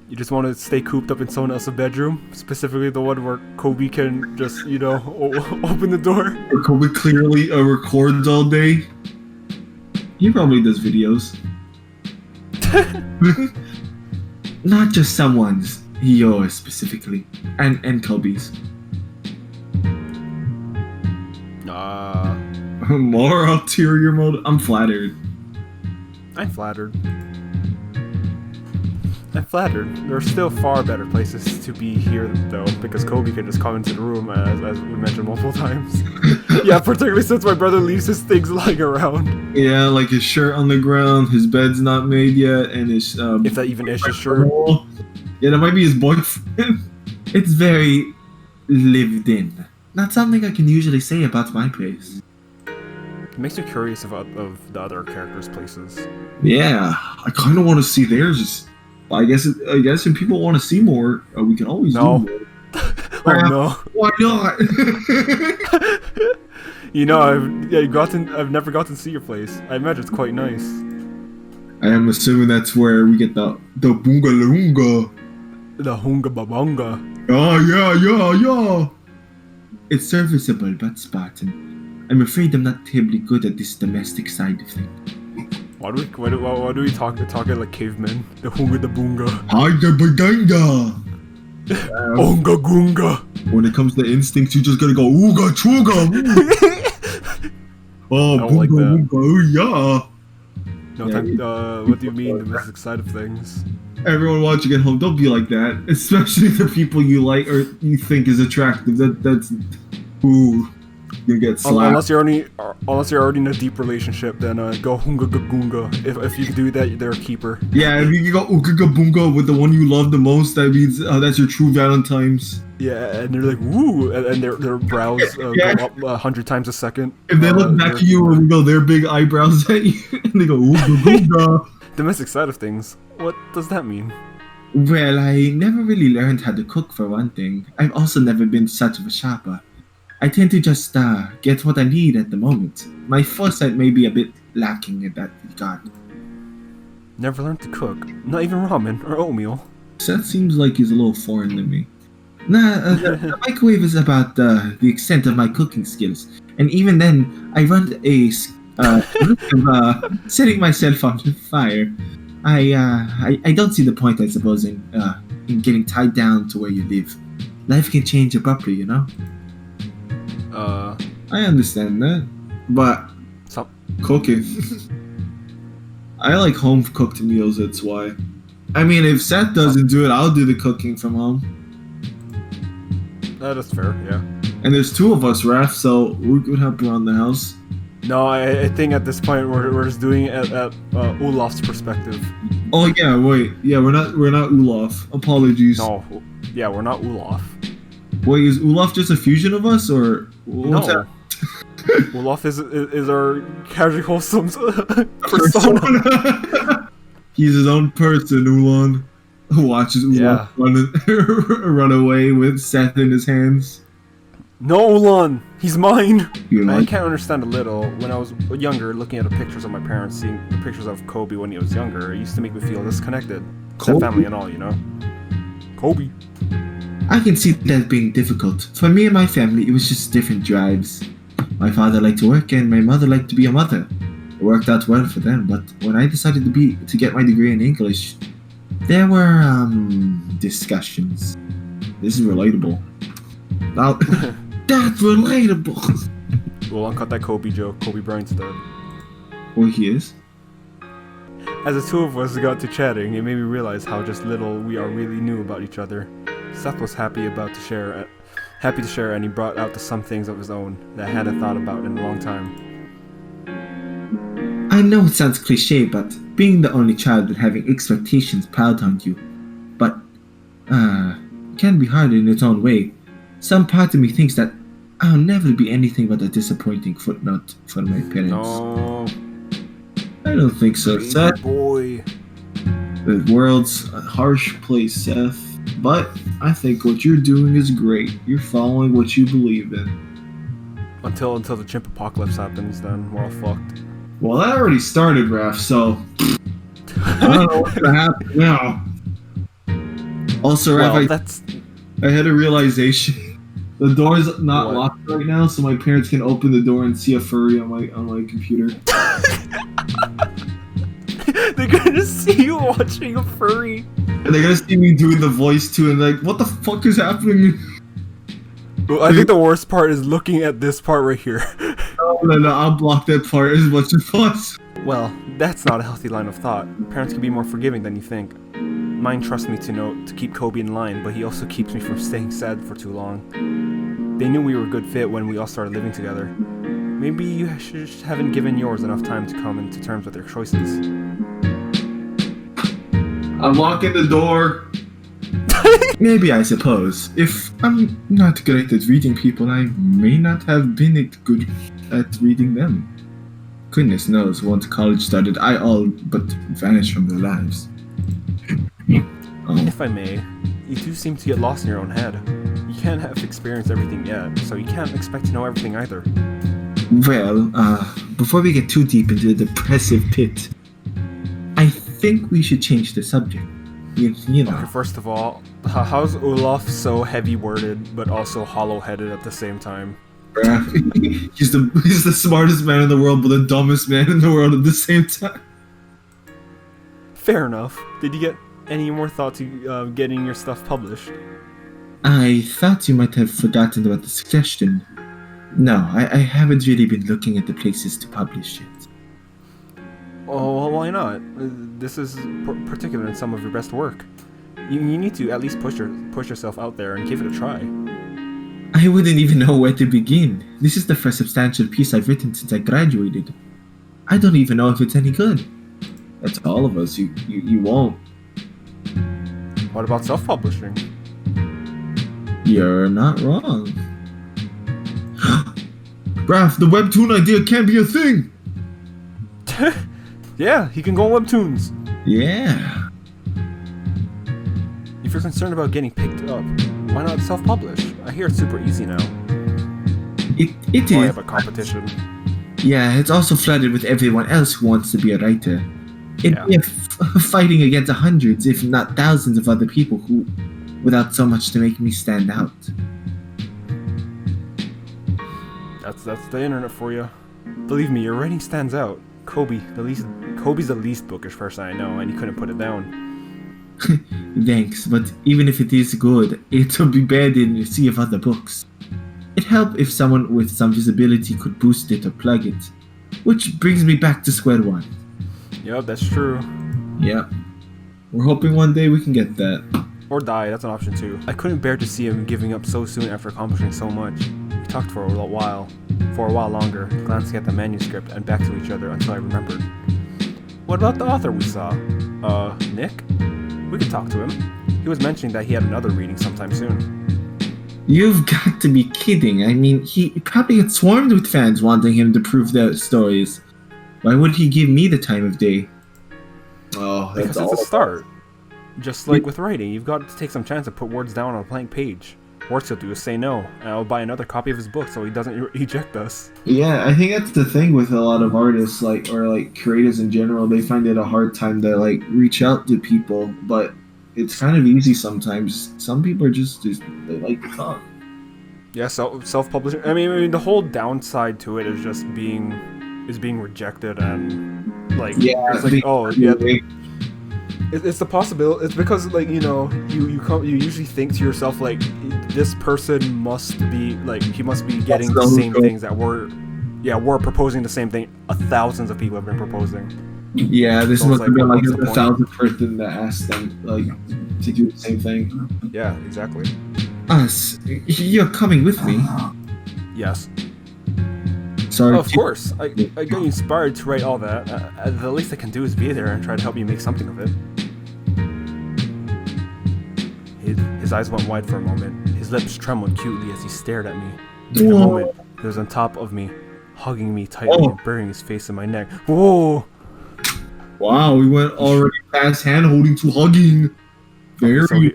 You just want to stay cooped up in someone else's bedroom? Specifically the one where Kobe can just, open the door? Where Kobe clearly records all day. He probably does videos. Not just someone's, yours specifically, and Kobe's. More ulterior motive. I'm flattered. I'm flattered. There are still far better places to be here, though, because Kobe can just come into the room, as we mentioned multiple times. Yeah, particularly since my brother leaves his things lying around. Yeah, like his shirt on the ground, his bed's not made yet, and his If that even is his shirt. Yeah, that might be his boyfriend. It's very lived in. Not something I can usually say about my place. It makes me curious about the other characters' places. Yeah, I kind of want to see theirs. I guess if people want to see more, we can always do more. Oh no! Why not? I've never gotten to see your place. I imagine it's quite nice. I am assuming that's where we get the boongalunga. The hunga babunga. Oh yeah. It's serviceable but Spartan. I'm afraid I'm not terribly good at this domestic side of things. Why do we talk like cavemen? The hunga the boonga. Hi the badanga. Onga gunga. When it comes to instincts, you just gotta go ooga chooga. Oh, I don't like boonga that. ooga, oh yeah. No, what do you mean domestic side of things? Everyone watching at home, don't be like that. Especially the people you like or you think is attractive. That's ooh, you get slapped. Unless you're already in a deep relationship, then go hunga gunga. If you can do that, they're a keeper. Yeah, if you can go ooga boonga with the one you love the most, that means that's your true Valentine's. Yeah, and they're like woo, and their brows go up 100 times a second. If they look back at you and go their big eyebrows at you, and they go ooga boonga. Domestic side of things. What does that mean? Well, I never really learned how to cook for one thing. I've also never been such of a shopper. I tend to just get what I need at the moment. My foresight may be a bit lacking in that regard. Never learned to cook. Not even ramen or oatmeal. Seth seems like he's a little foreign to me. The microwave is about the extent of my cooking skills. And even then, I run a risk of setting myself on fire. I don't see the point, I suppose, in getting tied down to where you live. Life can change abruptly, you know? I understand that, but Some cooking. I like home cooked meals. That's why. I mean, if Seth doesn't do it, I'll do the cooking from home. that is fair, yeah. And there's two of us, Raph, so we could help around the house. No, I think at this point we're just doing it at Olaf's perspective. Oh yeah, wait, yeah, we're not Olaf. Apologies. No, yeah, we're not Olaf. Wait, is Olaf just a fusion of us, or what's No. that? Olaf is our CasuallyWholesome persona. He's his own person, Ulan. Who watches Olaf run away with Seth in his hands. No, Ulan, he's mine. You I like? can't understand a little. When I was younger, looking at the pictures of my parents, seeing the pictures of Kobe when he was younger, it used to make me feel disconnected. Kobe? Family and all, you know. Kobe. I can see that being difficult. For me and my family, it was just different drives. My father liked to work and my mother liked to be a mother. It worked out well for them, but when I decided to get my degree in English, there were discussions. This is relatable. Now, that's relatable. We'll uncut that Kobe joke. Kobe Bryant's dead. Well, he is. As the two of us got to chatting, it made me realize how just little we are really knew about each other. Seth was happy to share, and he brought out some things of his own that I hadn't thought about in a long time. I know it sounds cliche, but being the only child and having expectations piled on you, but it can be hard in its own way. Some part of me thinks that I'll never be anything but a disappointing footnote for my parents. No, I don't think so, Seth. boy. The world's a harsh place, Seth. But I think what you're doing is great. You're following what you believe in. Until the chimp apocalypse happens, then we're all fucked. Well, that already started, Raph, so I don't know what's gonna happen now. Also, Raph, Well, I had a realization. The door's not What? locked right now, so my parents can open the door and see a furry on my computer. they're gonna see you watching a furry. And they're gonna see me doing the voice too, and like, what the fuck is happening? Well, I think the worst part is looking at this part right here. No, I'll block that part as much as possible. Well, that's not a healthy line of thought. Parents can be more forgiving than you think. Mine trusts me to keep Kobe in line, but he also keeps me from staying sad for too long. They knew we were a good fit when we all started living together. Maybe you just haven't given yours enough time to come into terms with their choices. I'm locking the door. Maybe, I suppose. If I'm not great at reading people, I may not have been good at reading them. Goodness knows, once college started, I all but vanished from their lives. Oh, If I may, you do seem to get lost in your own head. You can't have experienced everything yet, so you can't expect to know everything either. well, before we get too deep into the depressive pit, I think we should change the subject. You know. Okay, first of all, how's Olaf so heavy-worded but also hollow-headed at the same time? He's the smartest man in the world, but the dumbest man in the world at the same time. Fair enough. Did you get any more thought to getting your stuff published? I thought you might have forgotten about the suggestion. No, I haven't really been looking at the places to publish it. Oh, well, why not? This is particular in some of your best work. You need to at least push yourself out there and give it a try. I wouldn't even know where to begin. This is the first substantial piece I've written since I graduated. I don't even know if it's any good. That's all of us. You won't. What about self-publishing? You're not wrong. Raph, the webtoon idea can't be a thing. Yeah, he can go on Webtoons. Yeah. If you're concerned about getting picked up, why not self-publish? I hear it's super easy now. It Oh, yeah, is. but competition. Yeah, it's also flooded with everyone else who wants to be a writer. It'd be fighting against hundreds, if not thousands, of other people who, without so much to make me stand out. That's the internet for you. Believe me, your writing stands out. Kobe's the least bookish person I know, and he couldn't put it down. Thanks, but even if it is good, it will be bad in a sea of other books. It'd help if someone with some visibility could boost it or plug it. Which brings me back to square one. Yep, that's true. Yep. We're hoping one day we can get that. Or die, that's an option too. I couldn't bear to see him giving up so soon after accomplishing so much. We talked for a while longer, glancing at the manuscript and back to each other until I remembered. What about the author we saw? Nick? We could talk to him. He was mentioning that he had another reading sometime soon. You've got to be kidding. I mean, he probably gets swarmed with fans wanting him to prove their stories. Why would he give me the time of day? Oh, Because it's a start. Just like with writing, you've got to take some chance to put words down on a blank page. Worst he'll do is say no, and I'll buy another copy of his book so he doesn't eject us. Yeah, I think that's the thing with a lot of artists, or creators in general. They find it a hard time to reach out to people, but it's kind of easy sometimes. Some people are just they like to talk. Yeah, self-publishing. I mean, the whole downside to it is just being rejected and it's the possibility. It's because you usually think to yourself this person must be he must be getting the same things that we're proposing the same thing thousands of people have been proposing. Yeah, this So must have been what's the the point? 1,000th person that asked them to do the same thing. Yeah, exactly. Us? You're coming with me? Yes. Sorry. Of course. I got inspired to write all that. The least I can do is be there and try to help you make something of it. His eyes went wide for a moment. His lips trembled cutely as he stared at me. In a moment, he was on top of me, hugging me tightly and burying his face in my neck. Whoa! Wow, we went already past hand holding to hugging.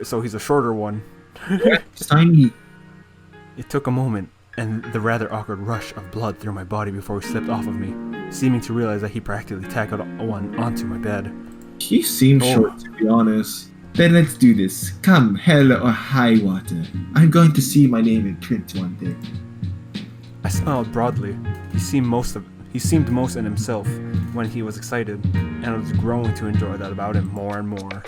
So he's a shorter one. It's tiny. It took a moment, and the rather awkward rush of blood through my body before he slipped off of me, seeming to realize that he practically tackled one onto my bed. He seems short, to be honest. Then let's do this. Come, hell or high water. I'm going to see my name in print one day. I smiled broadly. He seemed most in himself when he was excited, and I was growing to enjoy that about him more and more.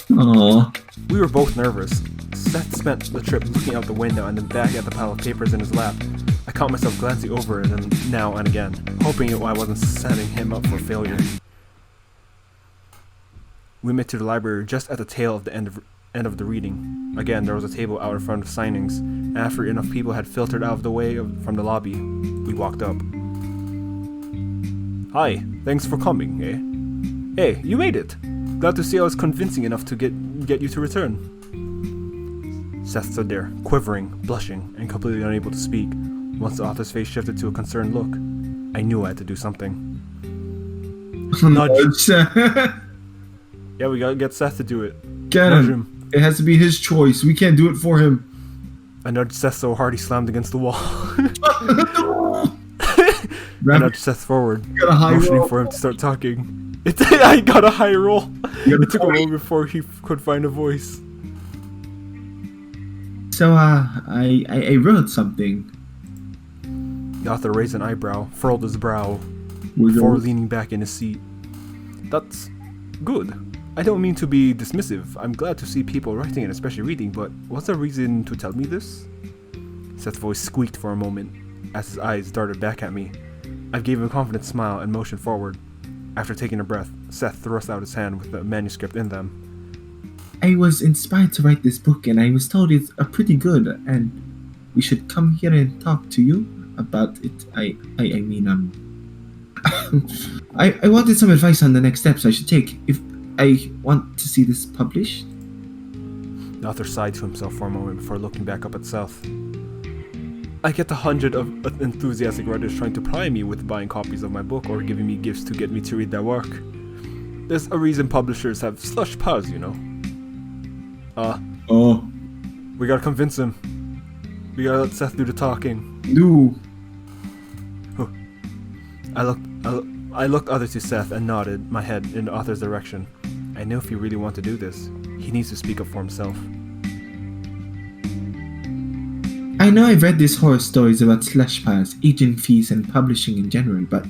Aww. We were both nervous. Seth spent the trip looking out the window and then back at the pile of papers in his lap. I caught myself glancing over it and now and again, hoping I wasn't setting him up for failure. We met to the library just at the tail of the end of the reading. Again, there was a table out in front of signings, and after enough people had filtered out of the way from the lobby, we walked up. Hi, thanks for coming, eh? Hey, you made it! Glad to see I was convincing enough to get you to return. Seth stood there, quivering, blushing, and completely unable to speak. Once the author's face shifted to a concerned look, I knew I had to do something. Nudge. Yeah, we gotta get Seth to do it. Get Nudge him. It has to be his choice. We can't do it for him. I nudged Seth so hard he slammed against the wall. I Grab nudged Seth forward, got a high motioning roll. for him to start talking. I got a high roll. You got It took a moment before he could find a voice. So, I wrote something. The author raised an eyebrow, furrowed his brow, We're before going- leaning back in his seat. That's good. I don't mean to be dismissive. I'm glad to see people writing and especially reading, but what's the reason to tell me this? Seth's voice squeaked for a moment as his eyes darted back at me. I gave him a confident smile and motioned forward. After taking a breath, Seth thrust out his hand with the manuscript in them. I was inspired to write this book, and I was told it's pretty good, and we should come here and talk to you about it. I wanted some advice on the next steps I should take if I want to see this published. The author sighed to himself for a moment before looking back up at Seth. I get 100 of enthusiastic writers trying to pry me with buying copies of my book or giving me gifts to get me to read their work. There's a reason publishers have slush piles, you know. Oh, We gotta convince him. We gotta let Seth do the talking. no. I looked other to Seth and nodded my head in the author's direction. I know if he really wants to do this, he needs to speak up for himself. I know I've read these horror stories about slush piles, agent fees, and publishing in general, but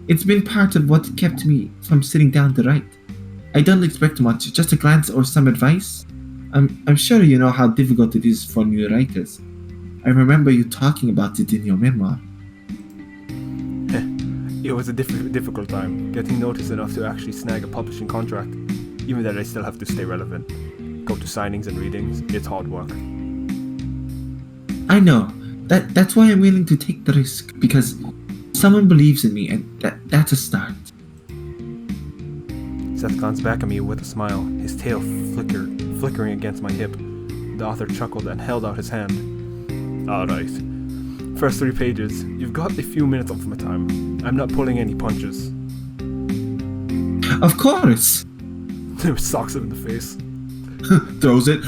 it's been part of what kept me from sitting down to write. I don't expect much, just a glance or some advice. I'm sure you know how difficult it is for new writers. I remember you talking about it in your memoir. It was a difficult time, getting noticed enough to actually snag a publishing contract. Even that I still have to stay relevant. Go to signings and readings, it's hard work. I know. That's why I'm willing to take the risk, because someone believes in me, and that's a start. Seth glanced back at me with a smile, his tail flickering against my hip. The author chuckled and held out his hand. Alright. First 3 pages. You've got a few minutes of my time. I'm not pulling any punches. Of course! Socks him in the face. Throws it.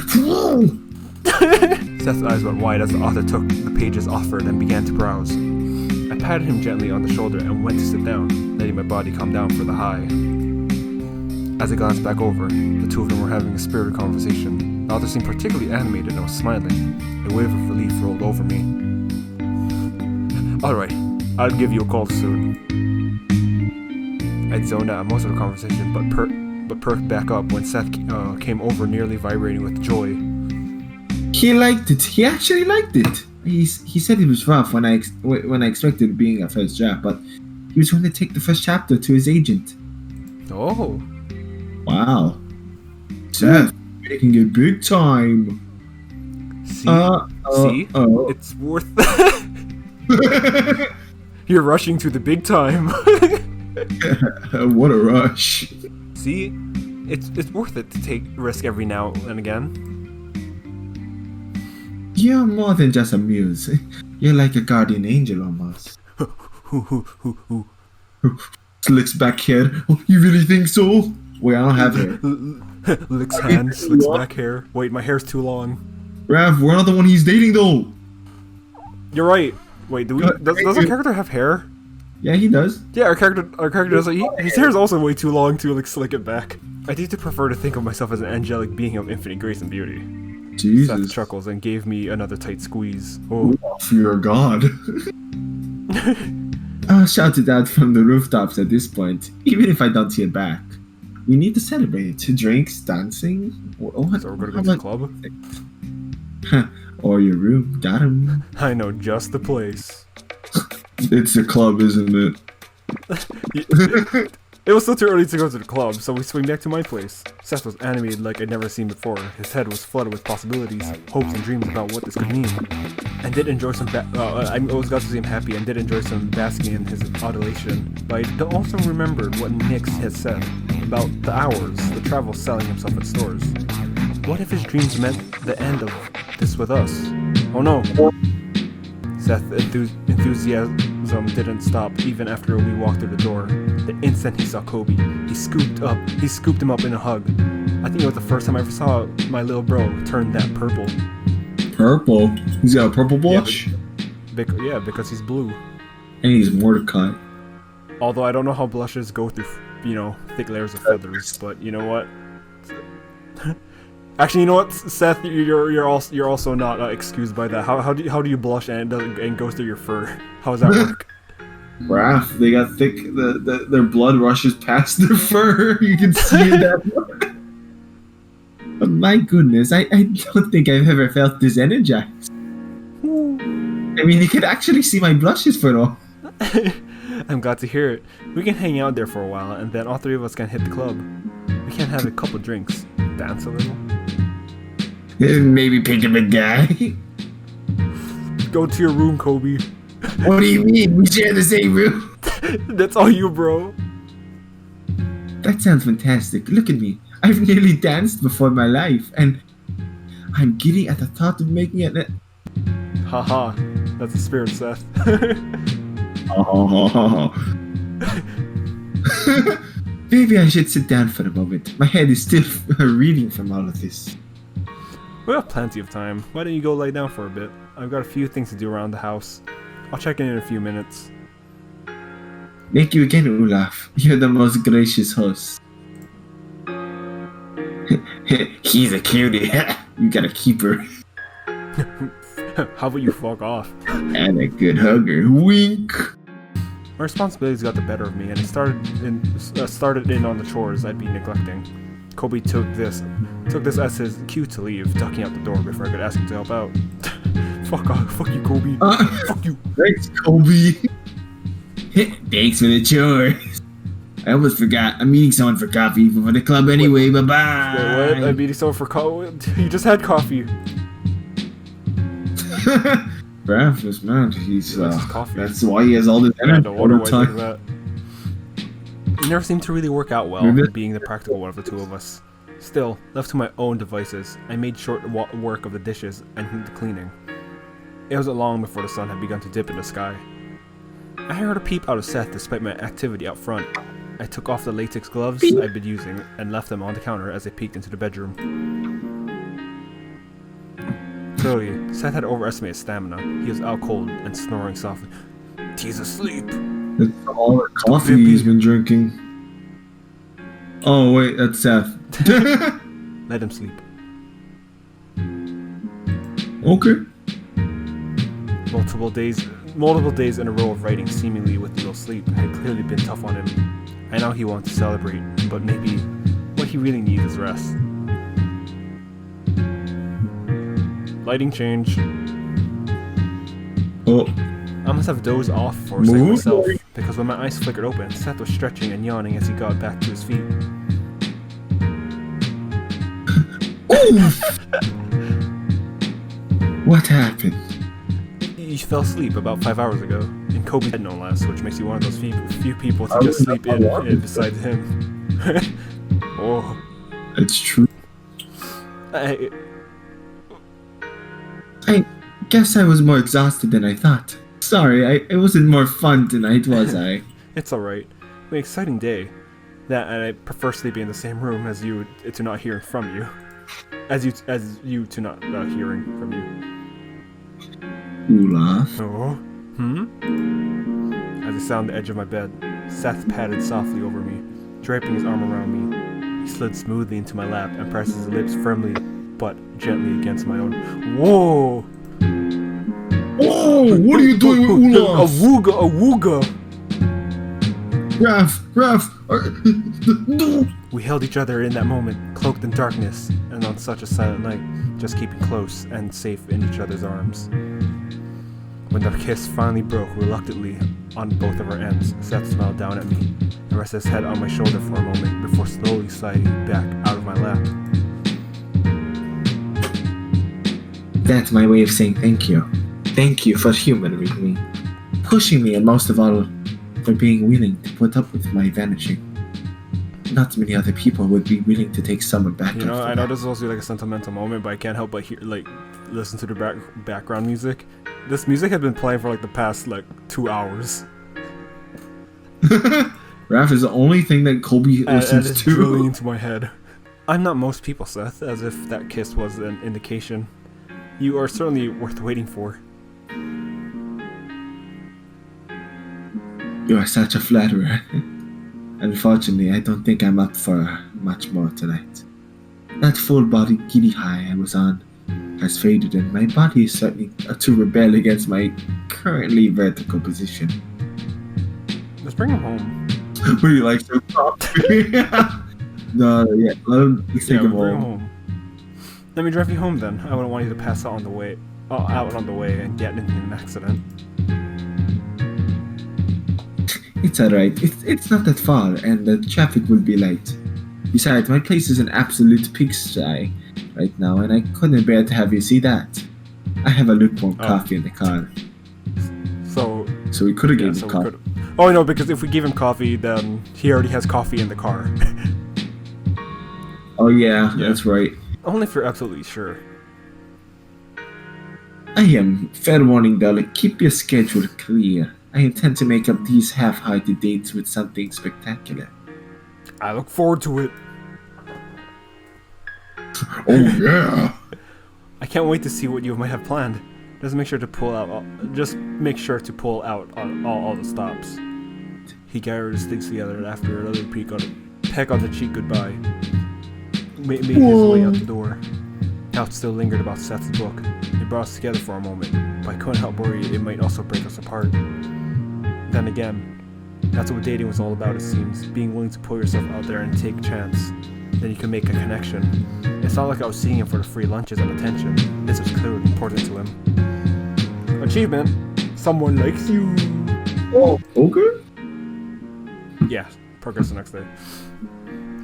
Seth's eyes went wide as the author took the pages offered and began to browse. I patted him gently on the shoulder and went to sit down, letting my body calm down for the high. As I glanced back over, the two of them were having a spirited conversation. The author seemed particularly animated and was smiling. A wave of relief rolled over me. Alright, I'll give you a call soon. I'd zoned out at most of the conversation, but perked back up when Seth came over, nearly vibrating with joy. He liked it. He actually liked it. He said it was rough when I expected it being a first draft, but he was going to take the first chapter to his agent. Oh. Wow. Seth, making it big time. See? It's worth You're rushing to the big time. What a rush. See? It's worth it to take risk every now and again. You're more than just a muse. You're like a guardian angel almost. Slicks back hair. Oh, you really think so? Wait, I don't have hair. Licks hand, slicks back hair. Wait, my hair's too long. Rav, we're not the one he's dating though. You're right. Wait, does our character have hair? Yeah, he does. Yeah, our character does. His hair is also way too long to like slick it back. I do prefer to think of myself as an angelic being of infinite grace and beauty. Jesus. Seth chuckles and gave me another tight squeeze. Oh, you're a god. I'll shout it out from the rooftops at this point, even if I don't hear back. We need to celebrate. Drinks, dancing. What? So we're gonna go to the club? Or your room. Got him. I know just the place. It's a club, isn't it? It was still too early to go to the club, so we swing back to my place. Seth was animated like I'd never seen before. His head was flooded with possibilities, hopes and dreams about what this could mean. And did enjoy some I always got to see him happy and did enjoy some basking in his adulation. But I also remembered what Nix had said about the hours, the travel selling himself at stores. What if his dreams meant the end of this with us? Oh no. Seth's enthusiasm didn't stop even after we walked through the door. The instant he saw Kobe, he scooped him up in a hug. I think it was the first time I ever saw my little bro turn that purple. Purple? He's got a purple blush? Yeah, because he's blue. And he's Mordecai. Although I don't know how blushes go through, thick layers of feathers, but you know what? Actually, you know what, Seth, you're also not excused by that. How do you blush and goes through your fur? How does that work? Raph, they got thick. Their blood rushes past their fur. You can see that. But my goodness, I don't think I've ever felt this energized. I mean, you can actually see my blushes for it all. I'm glad to hear it. We can hang out there for a while, and then all 3 of us can hit the club. We can have a couple drinks, dance a little. Maybe pick up a guy. Go to your room, Kobe. What do you mean? We share the same room. That's all you, bro. That sounds fantastic. Look at me. I've nearly danced before in my life, and I'm giddy at the thought of making it. Haha, that's the spirit, Seth. Maybe I should sit down for a moment. My head is still reeling from all of this. We have plenty of time. Why don't you go lay down for a bit? I've got a few things to do around the house. I'll check in a few minutes. Thank you again, Olaf. You're the most gracious host. He's a cutie. You gotta keep her. How about you fuck off? And a good hugger. Wink. My responsibilities got the better of me, and I started in on the chores I'd be neglecting. Kobe took this as his cue to leave, ducking out the door before I could ask him to help out. Fuck off. Fuck you, Kobe. Fuck you. Thanks, Kobe. Thanks for the chores. I almost forgot. I'm meeting someone for coffee for the club anyway. Bye bye. Wait, what? I'm meeting someone for coffee? You just had coffee. Breakfast, man. He's coffee. That's why he has all this energy No all wonder the why time. that. It never seemed to really work out well, being the practical one of the two of us. Still, left to my own devices, I made short work of the dishes and the cleaning. It wasn't long before the sun had begun to dip in the sky. I heard a peep out of Seth despite my activity out front. I took off the latex gloves I'd been using and left them on the counter as I peeked into the bedroom. Clearly, Seth had overestimated stamina. He was out cold and snoring softly. He's asleep. It's all the coffee he's been drinking. Oh wait, that's Seth. Let him sleep. Okay. Multiple days in a row of writing seemingly with little sleep had clearly been tough on him. I know he wants to celebrate, but maybe what he really needs is rest. Lighting change. Oh. I must have dozed off for a second myself, because when my eyes flickered open, Seth was stretching and yawning as he got back to his feet. What happened? He fell asleep about 5 hours ago, in Kobe's bed no less, which makes you one of those few people to just sleep in beside him. Oh. It's true. I Guess I was more exhausted than I thought. Sorry, it wasn't more fun tonight, was I? It's alright. An exciting day. That, and I prefer sleeping in the same room as you to not hearing from you. As you to not hearing from you. Olaf. Oh? As I sat on the edge of my bed, Seth patted softly over me, draping his arm around me. He slid smoothly into my lap and pressed his lips firmly but gently against my own. Whoa! Whoa! What are you doing with Olaf? A wooga! Raph! No! We held each other in that moment, cloaked in darkness, and on such a silent night, just keeping close and safe in each other's arms. When the kiss finally broke reluctantly on both of our ends, Seth smiled down at me and rested his head on my shoulder for a moment before slowly sliding back out of my lap. That's my way of saying thank you. Thank you for humoring me, pushing me, and most of all, for being willing to put up with my vanishing. Not many other people would be willing to take someone back. You know, I know this is also like a sentimental moment, but I can't help but listen to the background music. This music had been playing for like the past 2 hours. Raph is the only thing that Kobe listens it's to. drilling into my head. I'm not most people, Seth, as if that kiss was an indication. You are certainly worth waiting for. You are such a flatterer. Unfortunately, I don't think I'm up for much more tonight. That full-body giddy high I was on has faded, and my body is starting to rebel against my currently vertical position. Let's bring him home. Pretty like so coffee. No, yeah, let's take him bring home. Let me drive you home then. I wouldn't want you to pass out on the way and get into an accident. It's alright. It's not that far, and the traffic will be light. Besides, my place is an absolute pigsty right now, and I couldn't bear to have you see that. I have a lukewarm coffee in the car. So we could have given him coffee. Oh no, because if we give him coffee, then he already has coffee in the car. Oh yeah, that's right. Only if you're absolutely sure. I am fair warning, darling. Keep your schedule clear. I intend to make up these half-hearted dates with something spectacular. I look forward to it. Oh yeah. I can't wait to see what you might have planned. Just make sure to pull out all the stops. He gathered his things together after another peck on the cheek goodbye. Made his way out the door. Doubt still lingered about Seth's book. It brought us together for a moment, but I couldn't help worry it might also break us apart. Then again, that's what dating was all about, it seems. Being willing to put yourself out there and take a chance. Then you can make a connection. It's not like I was seeing him for the free lunches and attention. This was clearly important to him. Achievement. Someone likes you. Oh, okay. Yeah, progress the next day.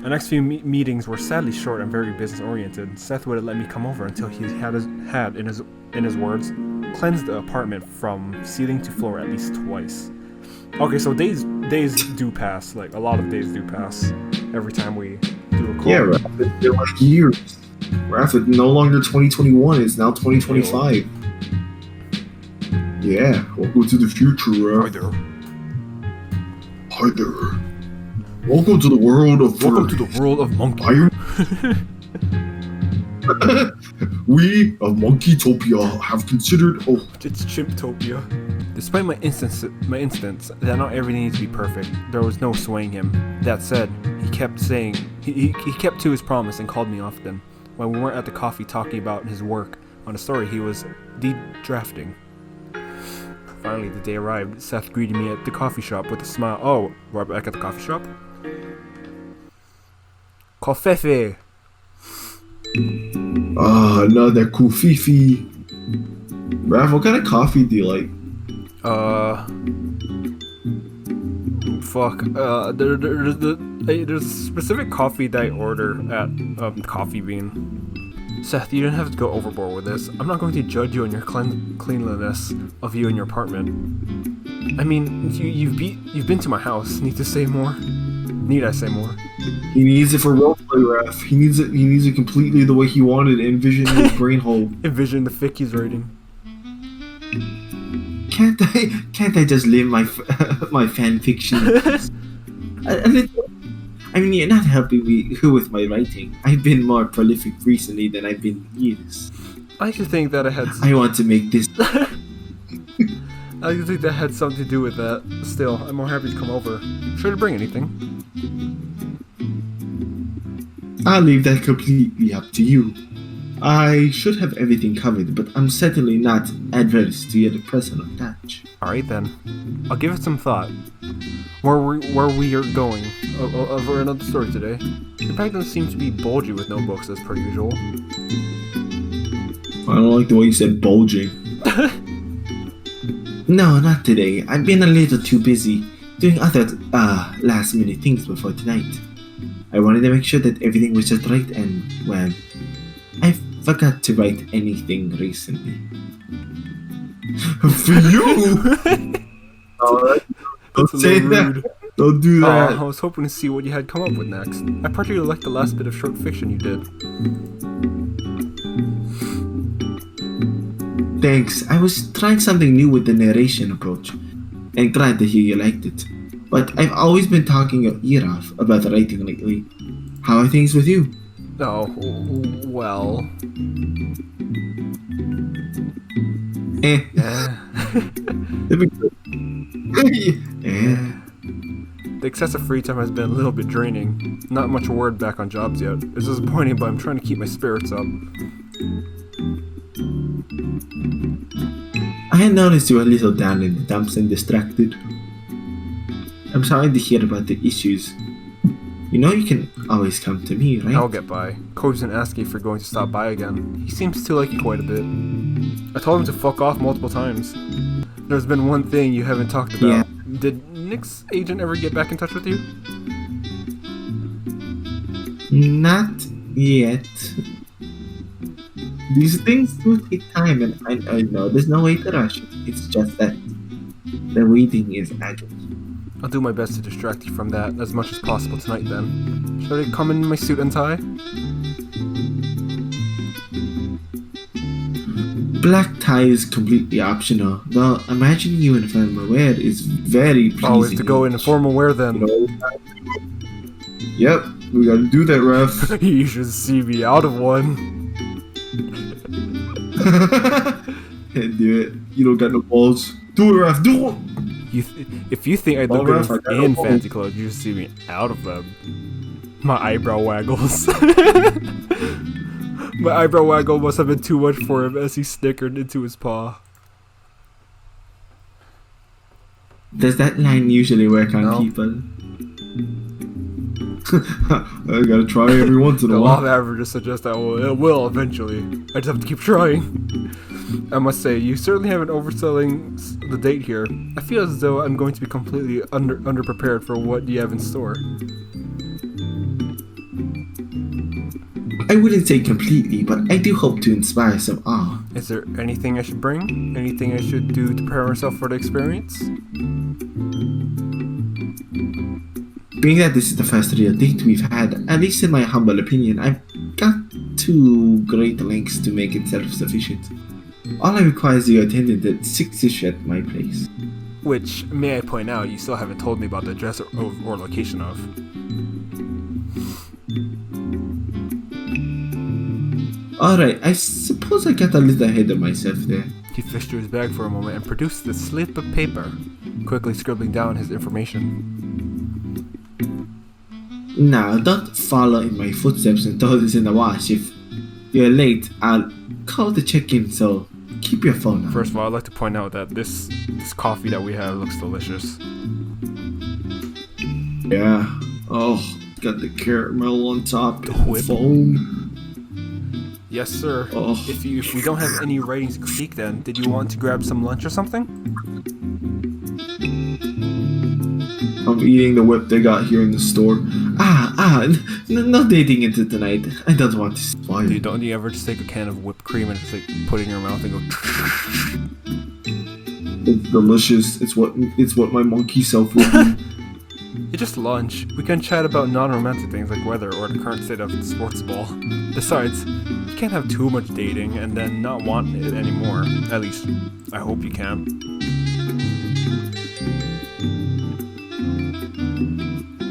The next few meetings were sadly short and very business-oriented. Seth wouldn't let me come over until he had, in his words, cleansed the apartment from ceiling to floor at least twice. Okay, so days do pass. Like, a lot of days do pass every time we do a call. Yeah, Raph, it's been like years. Raph, it's no longer 2021, it's now 2025. Yeah, welcome to the future, Raph. Hi there. Hi there. Welcome to the world of Welcome to the world of Monke. We of Monkeytopia have considered. Oh, It's Chimptopia. Despite my instance that not everything needs to be perfect, there was no swaying him. That said, he kept saying he kept to his promise and called me often. When we weren't at the coffee talking about his work on a story he was drafting. Finally, the day arrived. Seth greeted me at the coffee shop with a smile. Oh, we're back at the coffee shop? Coffee. Another kufifi. Raph, what kind of coffee do you like? There's a specific coffee that I order at Coffee Bean. Seth, you didn't have to go overboard with this. I'm not going to judge you on your cleanliness of you and your apartment. I mean, you've been to my house. Need I say more? He needs it for roleplay, Raph. He needs it completely the way he wanted. Envision his brain hole. Envision the fic he's writing. Can't I just live my my fan fiction? I mean, you're not helping me with my writing. I've been more prolific recently than I've been in years. I used to think that I want to make this. I used to think that had something to do with that. Still, I'm more happy to come over. Sure to bring anything. I'll leave that completely up to you. I should have everything covered, but I'm certainly not adverse to your personal touch. Alright then. I'll give it some thought. Where we are going over another story today. Your bag doesn't seem to be bulgy with no books as per usual. I don't like the way you said bulging. No, not today. I've been a little too busy doing other last minute things before tonight. I wanted to make sure that everything was just right and, well, I forgot to write anything recently. For you? Don't say that. Don't do that. I was hoping to see what you had come up with next. I particularly liked the last bit of short fiction you did. Thanks. I was trying something new with the narration approach, and glad to hear you liked it. But I've always been talking your ear off about writing lately. How are things with you? Oh, well... The excessive free time has been a little bit draining. Not much word back on jobs yet. It's disappointing, but I'm trying to keep my spirits up. I had noticed you were a little down in the dumps and distracted. I'm sorry to hear about the issues. You know you can always come to me, right? I'll get by. Cody's been asking if you're going to stop by again. He seems to like you quite a bit. I told him to fuck off multiple times. There's been one thing you haven't talked about. Yeah. Did Nick's agent ever get back in touch with you? Not yet. These things do take time, and I know there's no way to rush it. It's just that the waiting is agony. I'll do my best to distract you from that as much as possible tonight then. Should I come in my suit and tie? Black tie is completely optional, though imagining you in formal wear is very pleasing. Always to go in formal wear then. Yep, we gotta do that, Raph. You should see me out of one. Can't do it. You don't got no balls. Do it, Raph. Do it. If you think I look Raph, good I got in no fancy clothes, you should see me out of them. My eyebrow waggles. My eyebrow waggle must have been too much for him as he snickered into his paw. Does that line usually work on No. people? I gotta try every once in The a law while. of averages suggests that it will eventually. I just have to keep trying. I must say, you certainly have been overselling the date here. I feel as though I'm going to be completely underprepared for what you have in store. I wouldn't say completely, but I do hope to inspire some awe. Is there anything I should bring? Anything I should do to prepare myself for the experience? Being that this is the first real date we've had, at least in my humble opinion, I've got to great lengths to make it self-sufficient. All I require is your attendant at 6-ish at my place. Which, may I point out, you still haven't told me about the address or location of. Alright, I suppose I got a little ahead of myself there. He fished through his bag for a moment and produced a slip of paper, quickly scribbling down his information. Now, don't follow in my footsteps and throw this in the wash. If you're late, I'll call to check in, so keep your phone on. First of all, I'd like to point out that this coffee that we have looks delicious. Yeah. Oh, got the caramel on top, The whip. foam. Yes, sir. Oh. If we don't have any writings to critique, then did you want to grab some lunch or something? I'm eating the whip they got here in the store. No dating into tonight. I don't want to spoil. Dude, don't you ever just take a can of whipped cream and just like put it in your mouth and go? It's delicious. It's what my monkey self would do. It's just lunch. We can chat about non-romantic things like weather or the current state of sports ball. Besides, you can't have too much dating and then not want it anymore. At least, I hope you can.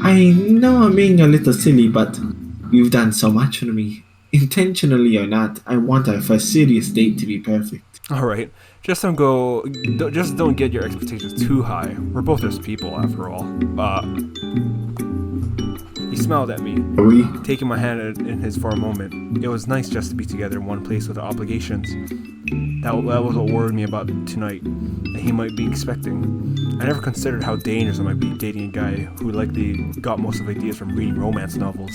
I know I'm being a little silly, but you've done so much for me. Intentionally or not, I want our first serious date to be perfect. Alright, just don't get your expectations too high. We're both just people after all. He smiled at me, Are we? taking my hand in his for a moment. It was nice just to be together in one place without obligations. That was what worried me about tonight, that he might be expecting. I never considered how dangerous it might be dating a guy who likely got most of ideas from reading romance novels.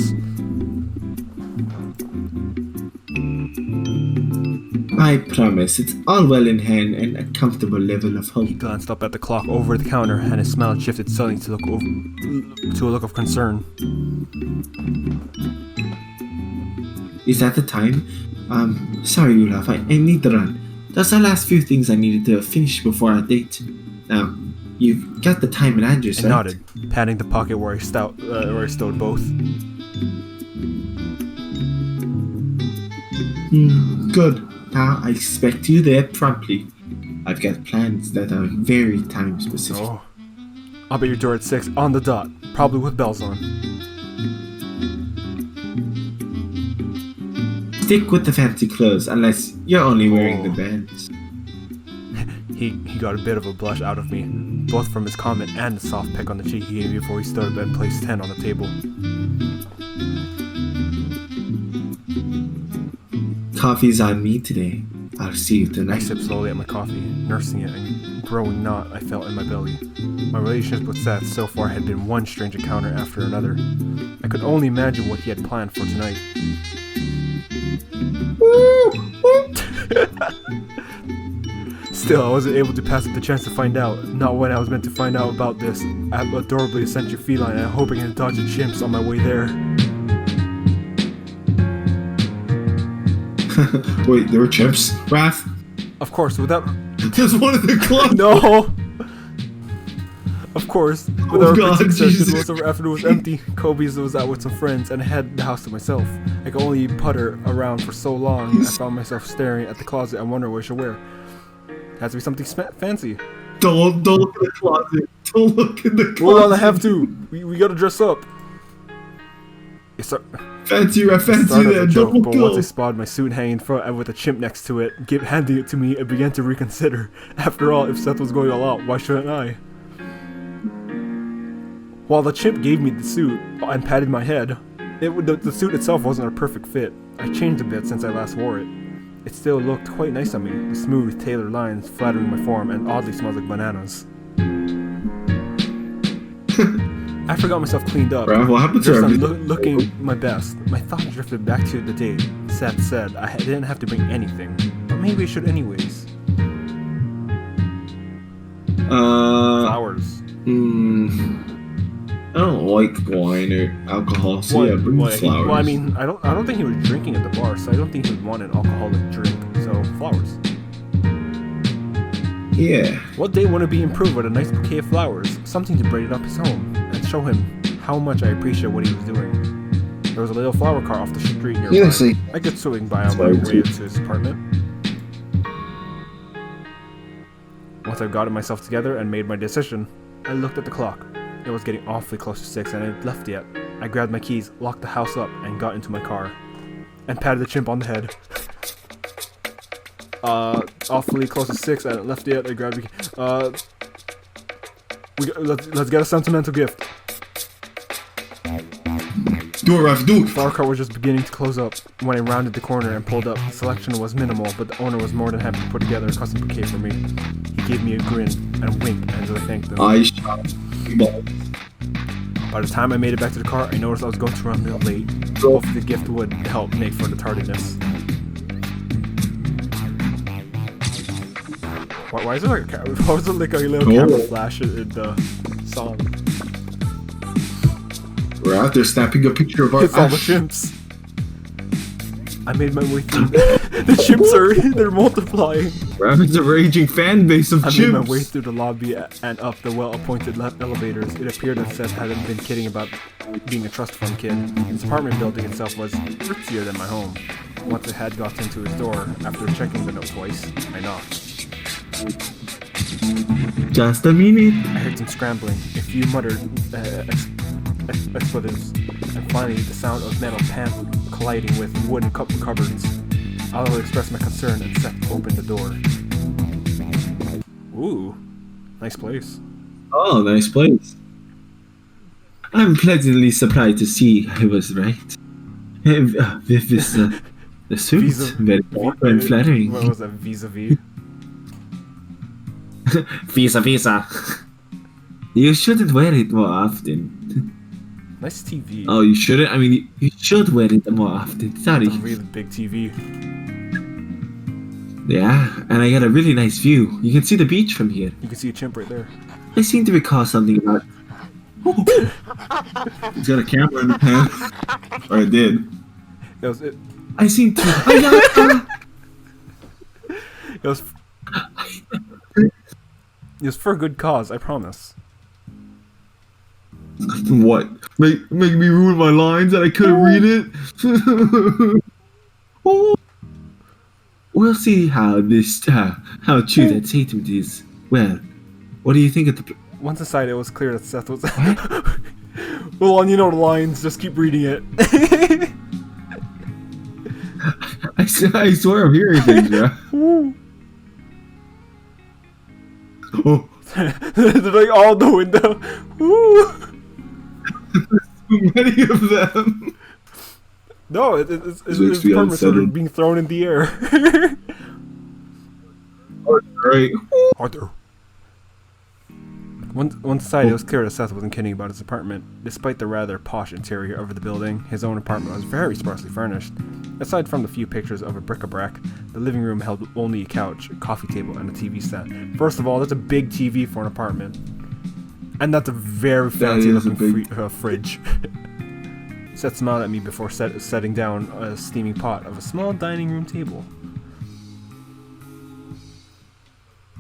I promise, it's all well in hand and a comfortable level of hope. He glanced up at the clock over the counter, and his smile shifted suddenly to a look of concern. Is that the time? Sorry, Olaf, I need to run. Those are the last few things I needed to finish before our date. Now, you've got the time and address, I right? nodded, patting the pocket where I stowed both. Good. Now I expect you there promptly. I've got plans that are very time specific. Oh. I'll be at your door at 6 on the dot, probably with bells on. Stick with the fancy clothes unless you're only wearing the bands. He got a bit of a blush out of me, both from his comment and the soft peck on the cheek he gave me before he stood up and placed 10 on the table. Coffee's on me today. I'll see you I tonight. sipped slowly at my coffee, nursing it and growing knot I felt in my belly. My relationship with Seth so far had been one strange encounter after another. I could only imagine what he had planned for tonight. Still, I wasn't able to pass up the chance to find out. Not when I was meant to find out about this adorably eccentric feline, and hoping to dodge the chimps on my way there. Wait, there were chips? Raph? Of course, without... There's one in the club! No! Of course, with Oh our God, critique session Jesus was over after it was empty. Kobe's was out with some friends, and I had the house to myself. I could only putter around for so long. I found myself staring at the closet and wondering what I should wear. Has to be something fancy. Don't look in the closet. Don't look in the closet. Hold on, I have to. We gotta dress up. Fancy, I fancy Started as a that. joke, Don't but once I go. spotted my suit hanging in front and with a chimp next to it, handing it to me, I began to reconsider. After all, if Seth was going all out, why shouldn't I? While the chimp gave me the suit and patted my head, the suit itself wasn't a perfect fit. I changed a bit since I last wore it. It still looked quite nice on me, the smooth, tailored lines flattering my form and oddly smelled like bananas. After I got myself cleaned up, Bruh, what happened to just everything? looking my best, my thoughts drifted back to the date. Seth said I didn't have to bring anything, but maybe I should anyways. Flowers. I don't like wine or alcohol, so yeah, bring the flowers. Well, I mean, I don't think he was drinking at the bar, so I don't think he would want an alcoholic drink. So flowers. Yeah. What day wouldn't be improved with a nice bouquet of flowers, something to brighten up his home and show him how much I appreciate what he was doing. There was a little flower car off the street nearby. Yeah, see. I could swing by on my way to his apartment. Once I got myself together and made my decision, I looked at the clock. It was getting awfully close to 6 and I hadn't left yet. I grabbed my keys, locked the house up, and got into my car. And patted the chimp on the head. Awfully close to 6, I hadn't left yet. I grabbed the let's get a sentimental gift. Do it, Raf, do The it! flower car was just beginning to close up. When I rounded the corner and pulled up, the selection was minimal, but the owner was more than happy to put together a custom bouquet for me. He gave me a grin and a wink as I thanked him. I shot. By the time I made it back to the car, I noticed I was going to run a little late. Hopefully the gift would help make for the tardiness. Why is there like a why was there like a little camera flash in the song? We're out there snapping a picture of our It's all the chimps. I made my way through. The chimps they're multiplying. Raf is a raging fan base of I chimps. made my way through the lobby and up the well-appointed elevators. It appeared that Seth hadn't been kidding about being a trust fund kid. His apartment building itself was ritzier than my home. Once I had got into his door, after checking the note twice, I knocked. Just a minute. I heard some scrambling, a few muttered expletives, and finally the sound of metal pan colliding with wooden cupboards. I'll express my concern and Seth opened the door. Ooh, nice place. Oh, nice place. I'm pleasantly surprised to see I was right. With this, the suit, very warm and flattering. What was that, vis-a-vis? Visa. You shouldn't wear it more often. Nice TV. Oh, you shouldn't? I mean, you should wear it more often. Sorry. That's a really big TV. Yeah, and I got a really nice view. You can see the beach from here. You can see a chimp right there. I seem to recall something about... He's got a camera in the pants. Or it did. It was it. I seem to... It was. It was for a good cause, I promise. What? Make me ruin my lines that I couldn't read it? We'll see how how true that statement is. Well, what do you think of the... Once inside, it was clear that Seth was... Well, on you know the lines, just keep reading it. I swear I'm hearing things, yeah. Oh. They're like all the window. Woo! Too many of them. No, it's makes me permits that are unsettled. being thrown in the air. Right. Arthur. Once inside, it was clear that Seth wasn't kidding about his apartment. Despite the rather posh interior of the building, his own apartment was very sparsely furnished. Aside from the few pictures of a bric-a-brac, the living room held only a couch, a coffee table, and a TV set. First of all, that's a big TV for an apartment. And that's a very fancy looking fridge. Seth smiled at me before setting down a steaming pot of a small dining room table.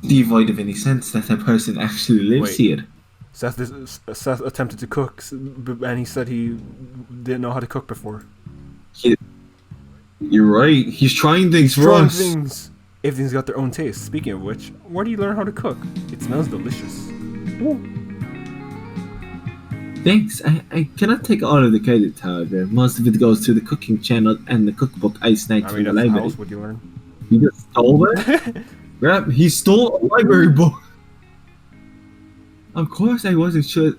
Devoid of any sense that a person actually lives here. Seth attempted to cook, and he said he didn't know how to cook before. You're right. He's trying things for us. Everything's got their own taste. Speaking of which, where do you learn how to cook? It smells delicious. Ooh. Thanks. I cannot take all of the credit, however. Most of it goes to the cooking channel and the cookbook I sniped from the How library. else would you learn? He just stole it? Rap, he stole a library book. Of course, I wasn't sure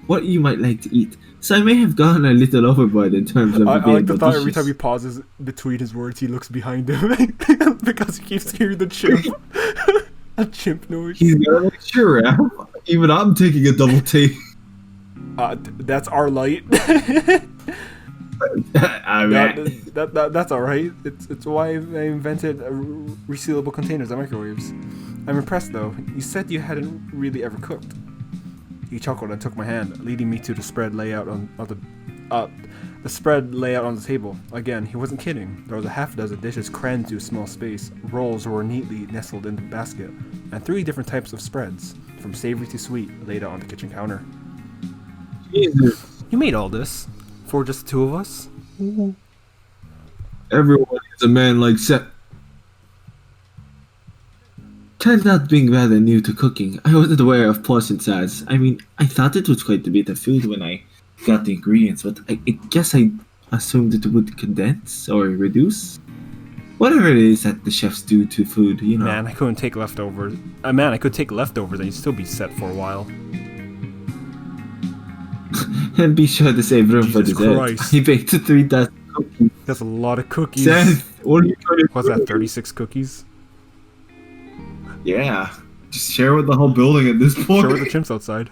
what you might like to eat, so I may have gone a little overboard in terms of I like the available thought every dishes. time he pauses between his words, he looks behind him because he keeps hearing the chimp. A chimp noise. He's gotta make sure, Rap. Even I'm taking a double take. That's our light. I mean, That's all right. It's why I invented resealable containers and microwaves. I'm impressed though. You said you hadn't really ever cooked. He chuckled and took my hand, leading me to the spread layout on the spread layout on the table. Again, he wasn't kidding. There was a half dozen dishes crammed into a small space. Rolls were neatly nestled in the basket, and 3 different types of spreads, from savory to sweet, laid out on the kitchen counter. Jesus. You made all this for just the 2 of us? Everyone is a man like Seth. Turns out being rather new to cooking, I wasn't aware of portion size. I mean, I thought it was quite a bit of food when I got the ingredients, but I guess I assumed it would condense or reduce. Whatever it is that the chefs do to food, you know. Man, I couldn't take leftovers. Man, I could take leftovers and you'd still be set for a while. And be sure to save room for Jesus dessert. Christ. He baked 3 dozen cookies. That's a lot of cookies. Seth, what are you trying to What's that, 36 cookies? Yeah. Just share with the whole building at this point. Sure with the chimps outside.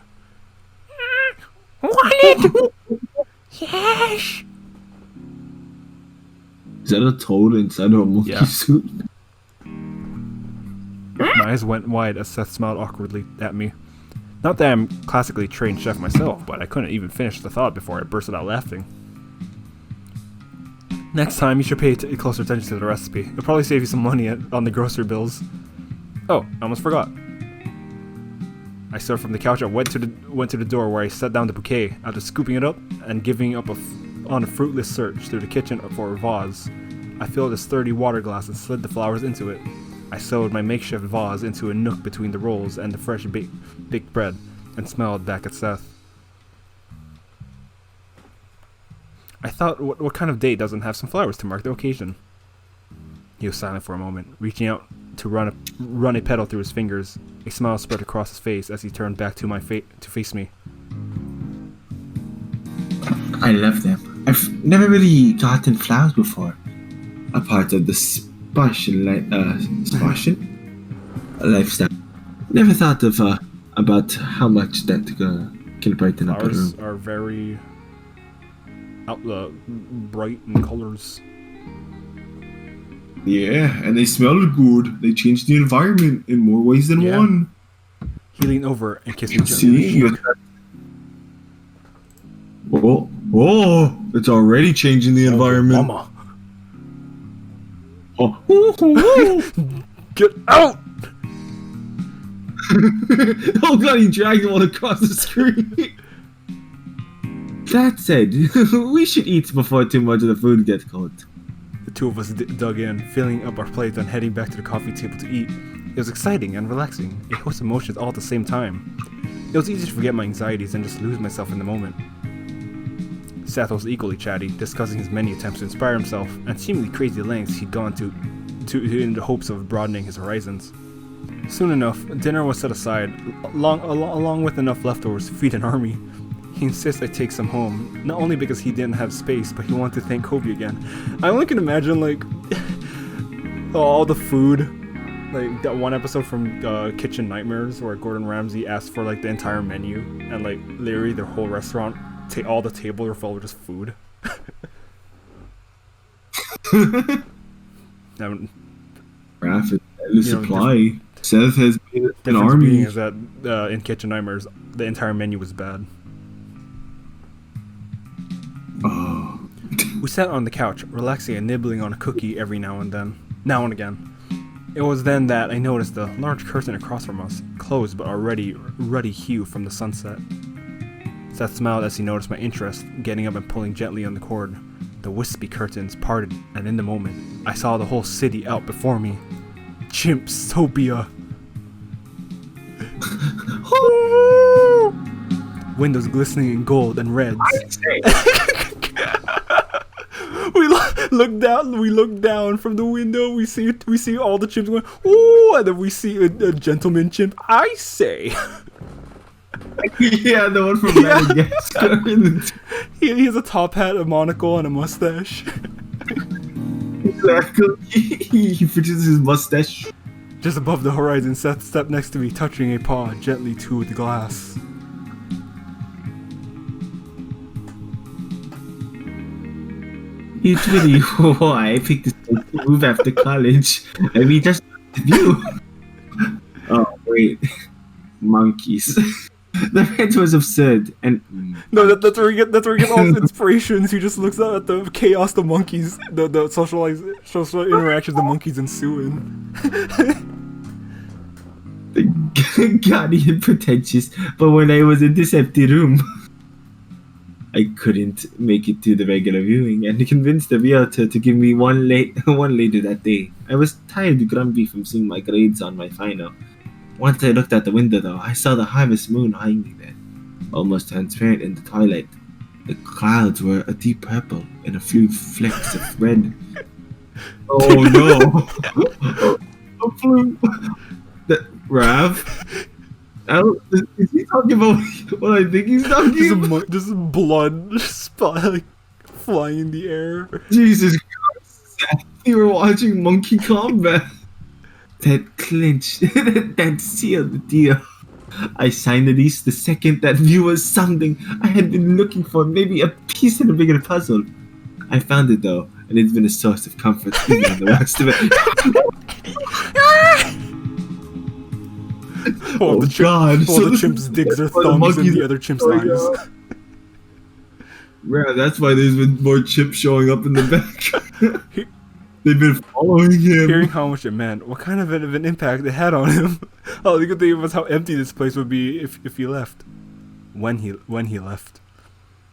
Want it? Yes! Is that a toad inside of a monkey Yeah. suit? My eyes went wide as Seth smiled awkwardly at me. Not that I'm classically trained chef myself, but I couldn't even finish the thought before I bursted out laughing. Next time, you should pay closer attention to the recipe. It'll probably save you some money on the grocery bills. Oh, I almost forgot. I stood from the couch and went to the door where I set down the bouquet. After scooping it up and giving up on a fruitless search through the kitchen for a vase, I filled a sturdy water glass and slid the flowers into it. I sewed my makeshift vase into a nook between the rolls and the fresh baked bread, and smiled back at Seth. I thought, what kind of date doesn't have some flowers to mark the occasion? He was silent for a moment, reaching out to run a petal through his fingers. A smile spread across his face as he turned back to face me. I love them. I've never really gotten flowers before. A part of the Spartan lifestyle. Never thought of about how much that can brighten up a Flowers room. are very bright in colors. Yeah, and they smell good. They change the environment in more ways than Yeah. one. He leaned over and kissed me gently. See? Oh, it's already changing the environment. Mama, Oh. get out! Oh god, he dragged him all across the screen. That said, we should eat before too much of the food gets cold. The 2 of us dug in, filling up our plates and heading back to the coffee table to eat. It was exciting and relaxing, a host of emotions all at the same time. It was easy to forget my anxieties and just lose myself in the moment. Seth was equally chatty, discussing his many attempts to inspire himself and seemingly crazy lengths he'd gone to in the hopes of broadening his horizons. Soon enough, dinner was set aside, along with enough leftovers to feed an army. He insists I take some home, not only because he didn't have space, but he wanted to thank Kobe again. I only can imagine, like, all the food, like that one episode from Kitchen Nightmares where Gordon Ramsay asked for, like, the entire menu, and, like, literally their whole restaurant, all the tables were filled with just food. Rapid supply. Seth has been an Difference army. being is that in Kitchen Nightmares, the entire menu was bad. Oh. We sat on the couch, relaxing and nibbling on a cookie every now and again. It was then that I noticed the large curtain across from us, closed but already ruddy hue from the sunset. Seth smiled as he noticed my interest, getting up and pulling gently on the cord. The wispy curtains parted, and in the moment, I saw the whole city out before me. Chimpsopia. Windows glistening in gold and reds. We look down from the window. We see all the chimps going, ooh, and then we see a gentleman chimp. I say. Yeah, the one from Yeah. Madagascar. He has a top hat, a monocle, and a mustache. Exactly. He fixes his mustache. Just above the horizon, Seth stepped next to me, touching a paw gently to the glass. It's really why I picked this place to move after college. I mean, just the view. Oh, wait. Monkeys. The rent was absurd, and No, that's where you get all his inspirations. He just looks out at the chaos the monkeys, the social interactions the monkeys ensuing. gaudy and pretentious. But when I was in this empty room, I couldn't make it to the regular viewing, and convinced the realtor to give me one later that day. I was tired and grumpy from seeing my grades on my final. Once I looked out the window, though, I saw the harvest moon hanging there, almost transparent in the twilight. The clouds were a deep purple and a few flecks of red. Oh no! Rav? Is he talking about what I think he's talking about? Just blood spot like flying in the air. Jesus Christ! You were watching Monkey Combat. That clinched, that sealed the deal. I signed the lease the second that view was something I had been looking for, maybe a piece of the bigger puzzle. I found it though, and it's been a source of comfort even in the worst of it. Oh God! The chimp's digs their thumbs in the other chimp's eyes. Yeah, that's why there's been more chimps showing up in the back. They've been following him. Hearing how much it meant, what kind of an impact it had on him. Oh, the good thing was how empty this place would be if he left. When he left.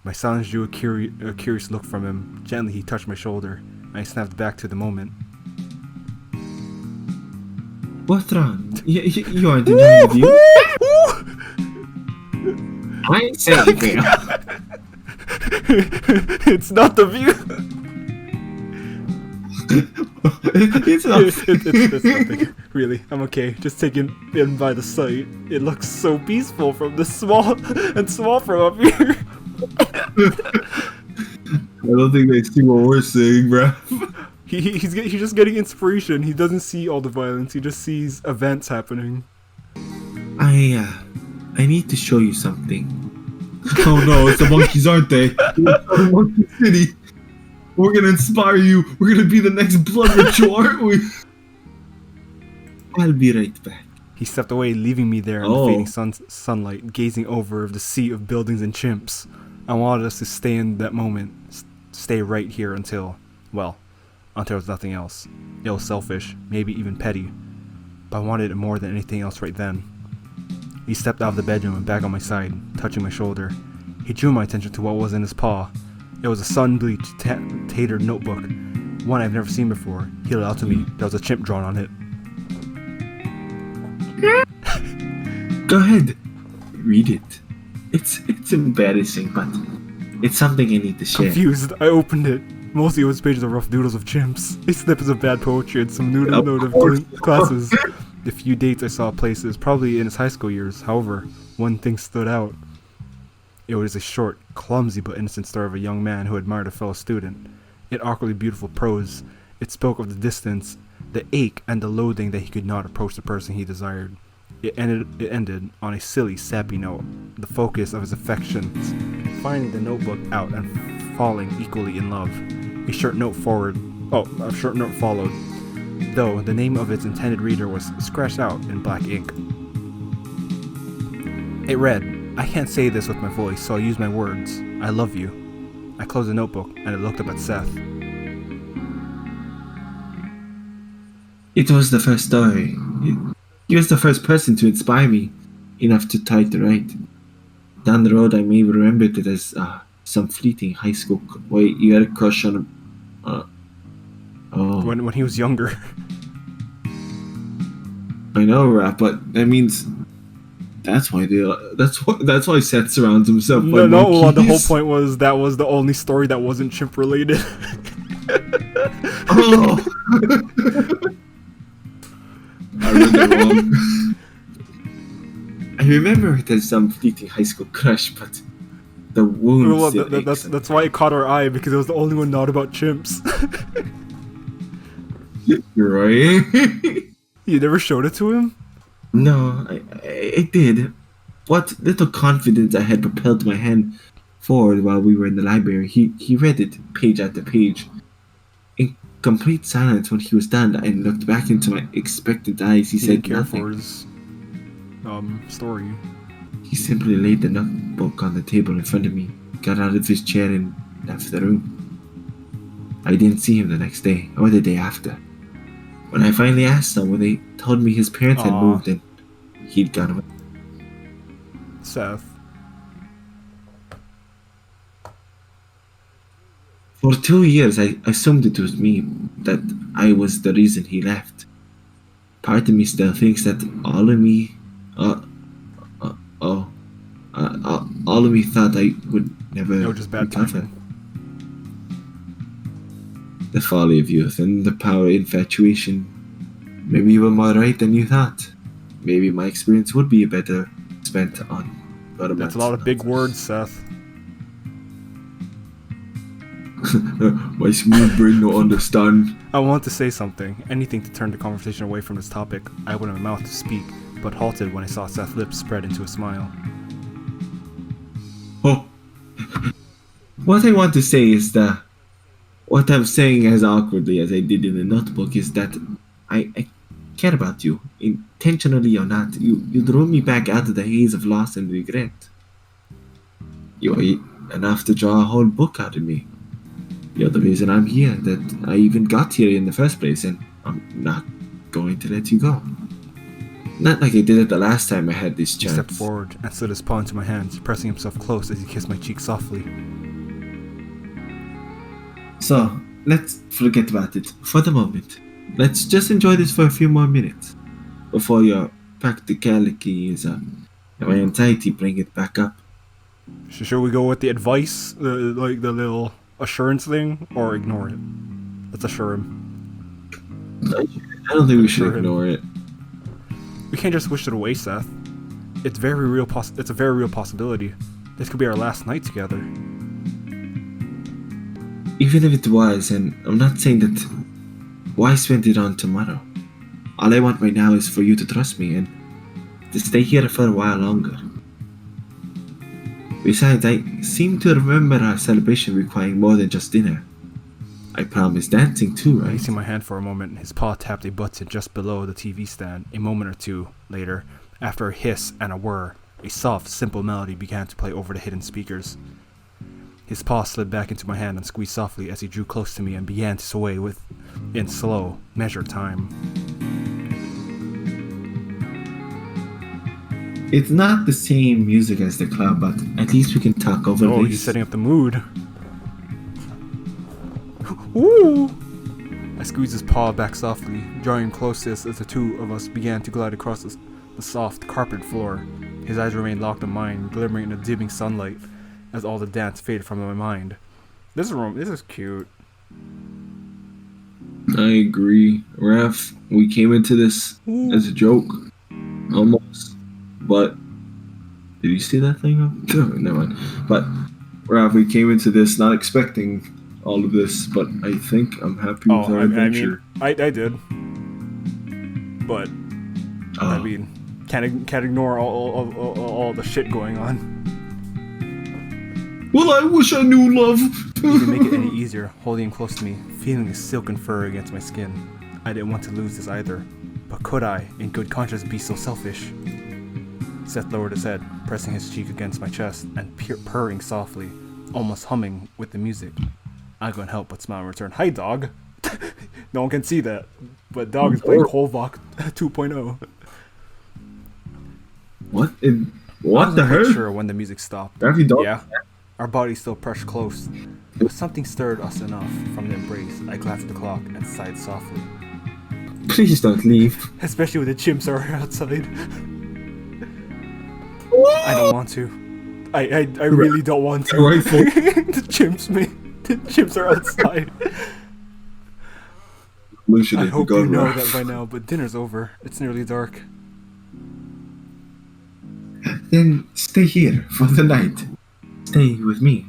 My silence drew a curious look from him. Gently he touched my shoulder. I snapped back to the moment. What's wrong? You aren't enjoying the view? I ain't saying anything. It's not the view. It's not. It's nothing. Really, I'm okay. Just taken in by the sight. It looks so peaceful from the small from up here. I don't think they see what we're saying, bro. He's just getting inspiration. He doesn't see all the violence. He just sees events happening. I need to show you something. Oh no, it's the monkeys, aren't they? Monkey City. We're gonna inspire you. We're gonna be the next blood ritual, aren't we? I'll be right back. He stepped away, leaving me there in the fading sunlight, gazing over the sea of buildings and chimps. I wanted us to stay in that moment, stay right here until there was nothing else. It was selfish, maybe even petty, but I wanted it more than anything else right then. He stepped out of the bedroom and back on my side, touching my shoulder. He drew my attention to what was in his paw. It was a sun-bleached, tattered notebook, one I've never seen before. He held it out to me. There was a chimp drawn on it. Go ahead, read it. It's embarrassing, but it's something I need to share. Confused, I opened it. Mostly it was pages of rough doodles of chimps, a snippets of bad poetry, and some note of classes. The few dates I saw places, probably in his high school years. However, one thing stood out. It was a short, clumsy but innocent story of a young man who admired a fellow student. It awkwardly beautiful prose. It spoke of the distance, the ache, and the loathing that he could not approach the person he desired. It ended on a silly, sappy note, the focus of his affections, finding the notebook out and falling equally in love. A short note followed, though the name of its intended reader was scratched out in black ink. It read, "I can't say this with my voice, so I'll use my words. I love you." I closed the notebook and I looked up at Seth. It was the first story. He was the first person to inspire me enough to try to write. Down the road, I may remember it as some fleeting high school. Wait, you had a crush on him? When he was younger. I know, Rap, but that means that's why Seth surrounds himself. No, by the whole monkeys. point was that was the only story that wasn't chimp related. Oh. I read that wrong. I remember it as some fleeting high school crush, but the wound Well, still aches. that's why it caught our eye, because it was the only one not about chimps. You're right. You never showed it to him? No, I did. What little confidence I had propelled my hand forward while we were in the library. He read it page after page. In complete silence when he was done, I looked back into my expectant eyes. He He said didn't care nothing. for his story. He simply laid the notebook on the table in front of me, got out of his chair and left the room. I didn't see him the next day, or the day after. When I finally asked someone, they told me his parents had Aw. moved and he'd gone away. Seth. For 2 years, I assumed it was me, that I was the reason he left. Part of me still thinks that all of me thought I would never It was just bad recover. timing. The folly of youth and the power of infatuation. Maybe you were more right than you thought. Maybe my experience would be better spent on romance. That's a lot of big words, Seth. My smooth brain don't understand. I want to say something, anything to turn the conversation away from this topic. I opened my mouth to speak, but halted when I saw Seth's lips spread into a smile. Oh. What I want to say is that what I'm saying as awkwardly as I did in the notebook is that I care about you, intentionally or not. You drew me back out of the haze of loss and regret. You are enough to draw a whole book out of me. You're the reason I'm here, that I even got here in the first place, and I'm not going to let you go. Not like I did it the last time I had this He chance. stepped forward and slid his paw into my hands, pressing himself close as he kissed my cheek softly. So, let's forget about it for the moment. Let's just enjoy this for a few more minutes before your practicalities and my anxiety bring it back up. Should we go with the advice, the little assurance thing, or ignore it? Let's assure him. I don't think we should Sure. ignore it. We can't just wish it away, Seth. It's a very real possibility. This could be our last night together. Even if it was, and I'm not saying that, why spend it on tomorrow? All I want right now is for you to trust me and to stay here for a while longer. Besides, I seem to remember our celebration requiring more than just dinner. I promised dancing too, right? Releasing my hand for a moment, his paw tapped a button just below the TV stand. A moment or two later, after a hiss and a whir, a soft, simple melody began to play over the hidden speakers. His paw slid back into my hand and squeezed softly as he drew close to me and began to sway in slow, measured time. It's not the same music as the club, but at least we can talk over Oh, this. he's setting up the mood. Ooh! I squeezed his paw back softly, drawing him close as the two of us began to glide across the soft, carpeted floor. His eyes remained locked on mine, glimmering in the dimming sunlight as all the dance faded from my mind. This is cute. I agree. Raph, we came into this as a joke. Almost. But did you see that thing? No, never mind. But Raph, we came into this not expecting all of this, but I think I'm happy with our adventure. I did. But I mean, can't ignore all the shit going on. Well, I wish I knew love. To make it any easier, holding him close to me, feeling his silken fur against my skin. I didn't want to lose this either, but could I, in good conscience, be so selfish? Seth lowered his head, pressing his cheek against my chest and purring softly, almost humming with the music. I couldn't help but smile in return. Hi, dog. No one can see that, but dog is playing Kolvok 2.0. What? I What wasn't the quite hell? sure when the music stopped. Raph, you don't? Yeah, our bodies still pressed close, but something stirred us enough from the embrace. I glanced at the clock and sighed softly. Please don't leave. Especially when the chimps are outside. I don't want to. I really don't want to. Rifle. The chimps, man. The chimps are outside. We should I have hope you gone, know Raph. that by now, but dinner's over. It's nearly dark. Then stay here for the night. Stay with me.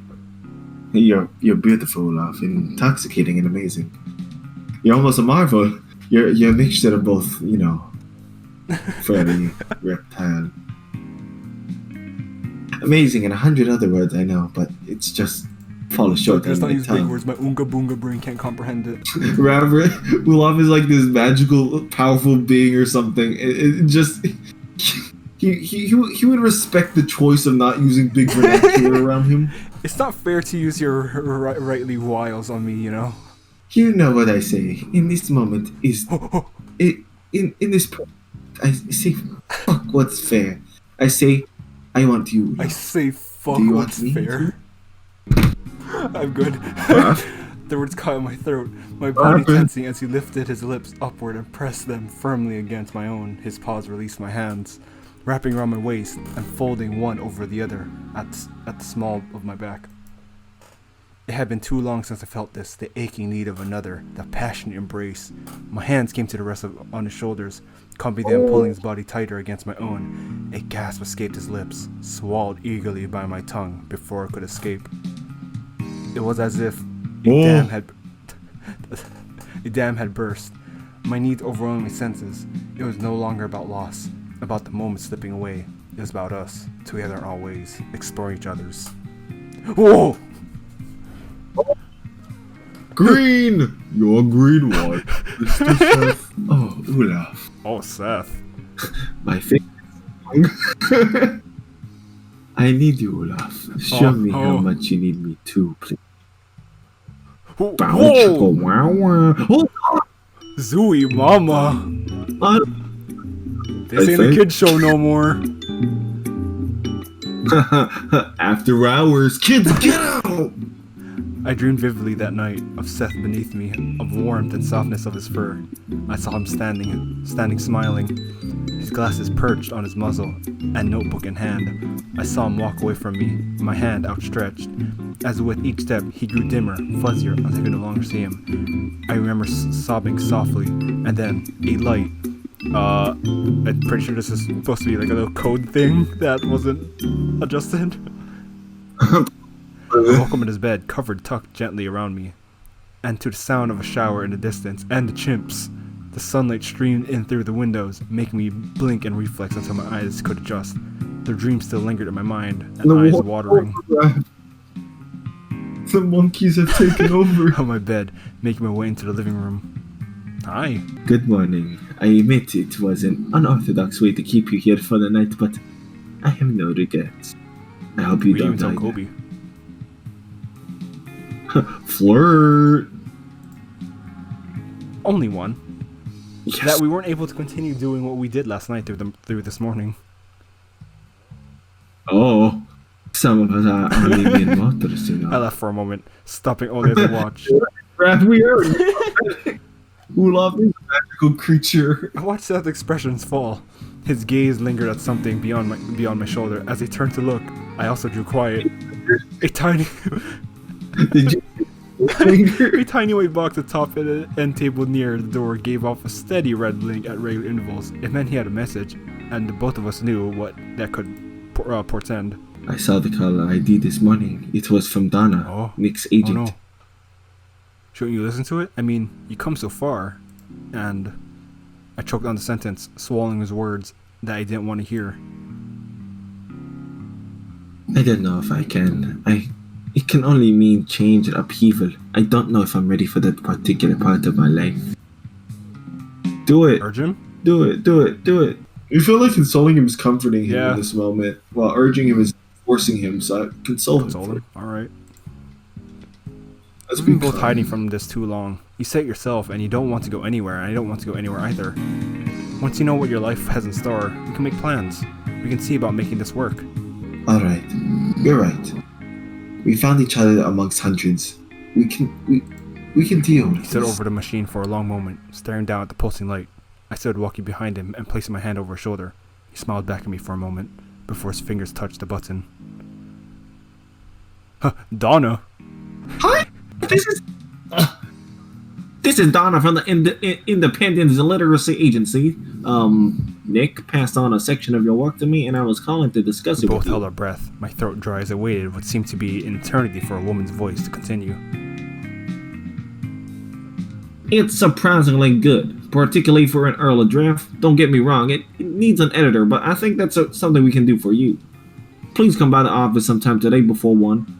You're beautiful, Olaf, intoxicating and amazing. You're almost a marvel. You're a mixture of both, fairy, reptile. Amazing and 100 other words I know, but it's just falling short Let's on not my use big tongue. words. My Oonga Boonga brain can't comprehend it. Remember, Olaf is like this magical, powerful being or something. It just he would respect the choice of not using big vernacular around him. It's not fair to use your rightly wiles on me, you know. You know what I say. In this moment is in this I say fuck what's fair. I say I want you. I say fuck Do you what's want me fair. I'm good. What? The words caught in my throat, my What body happened? tensing as he lifted his lips upward and pressed them firmly against my own. His paws released my hands, wrapping around my waist and folding one over the other at the small of my back. It had been too long since I felt this, the aching need of another, the passionate embrace. My hands came to the rest on his shoulders, comping them, pulling his body tighter against my own. A gasp escaped his lips, swallowed eagerly by my tongue before it could escape. It was as if a dam had burst. My needs overwhelmed my senses. It was no longer about loss, about the moment slipping away. It was about us, together in all ways, exploring each other's. Whoa! Green, you're green one. Mr. Seth. Oh, Olaf, Oh, Seth. My favorite song. I need you, Olaf. Show me how much you need me too, please. Whoa! Wow, wow. Oh, Zooey mama! This ain't a think- kid show no more. after hours, kids, get out! I dreamed vividly that night of Seth beneath me, of warmth and softness of his fur. I saw him standing smiling, his glasses perched on his muzzle, and notebook in hand. I saw him walk away from me, my hand outstretched. As with each step, he grew dimmer, fuzzier, until I could no longer see him. I remember sobbing softly, and then a light. I'm pretty sure this is supposed to be like a little code thing that wasn't adjusted. I woke up in his bed, covered tucked gently around me, and to the sound of a shower in the distance, and the chimps. The sunlight streamed in through the windows, making me blink and reflex until my eyes could adjust. The dream still lingered in my mind, and eyes watering. The monkeys have taken over. On my bed, making my way into the living room. Hi. Good morning. I admit it was an unorthodox way to keep you here for the night, but I have no regrets. I hope you We don't didn't even die. tell Kobe. Flirt. Only one. Yes. That we weren't able to continue doing what we did last night through this morning. Oh, some of us are only being motorists, you I know. left for a moment, stopping only to watch. Brad, we are. Olaf is a magical creature. I watched Seth's expressions fall. His gaze lingered at something beyond my shoulder. As he turned to look, I also drew quiet. A tiny Did you finger? a tiny white box atop an end table near the door gave off a steady red blink at regular intervals. It meant he had a message, and both of us knew what that could portend. I saw the caller ID this morning. It was from Donna, Oh. Nick's Oh agent. no. Shouldn't you listen to it? I mean, you come so far. And I choked on the sentence, swallowing his words that I didn't want to hear. I don't know if I can. It can only mean change and upheaval. I don't know if I'm ready for that particular part of my life. Do it. Urgent? Do it. Do it. Do it. You feel like consoling him is comforting him Yeah. in this moment, while urging him is forcing him. So I console him. Told him. Alright. Let's We've be been both kind. hiding from this too long. You say it yourself, and you don't want to go anywhere, and I don't want to go anywhere either. Once you know what your life has in store, we can make plans. We can see about making this work. Alright. You're right. We found each other amongst hundreds. We can deal He with stood this. over the machine for a long moment, staring down at the pulsing light. I stood walking behind him and placing my hand over his shoulder. He smiled back at me for a moment, before his fingers touched the button. Huh, Donna! Hi! This is Donna from the Independence Literacy Agency. Nick passed on a section of your work to me, and I was calling to discuss We it both with you. held our breath, my throat dry as I waited what seemed to be an eternity for a woman's voice to continue. It's surprisingly good, particularly for an early draft. Don't get me wrong, it needs an editor, but I think that's something we can do for you. please come by the office sometime today before 1.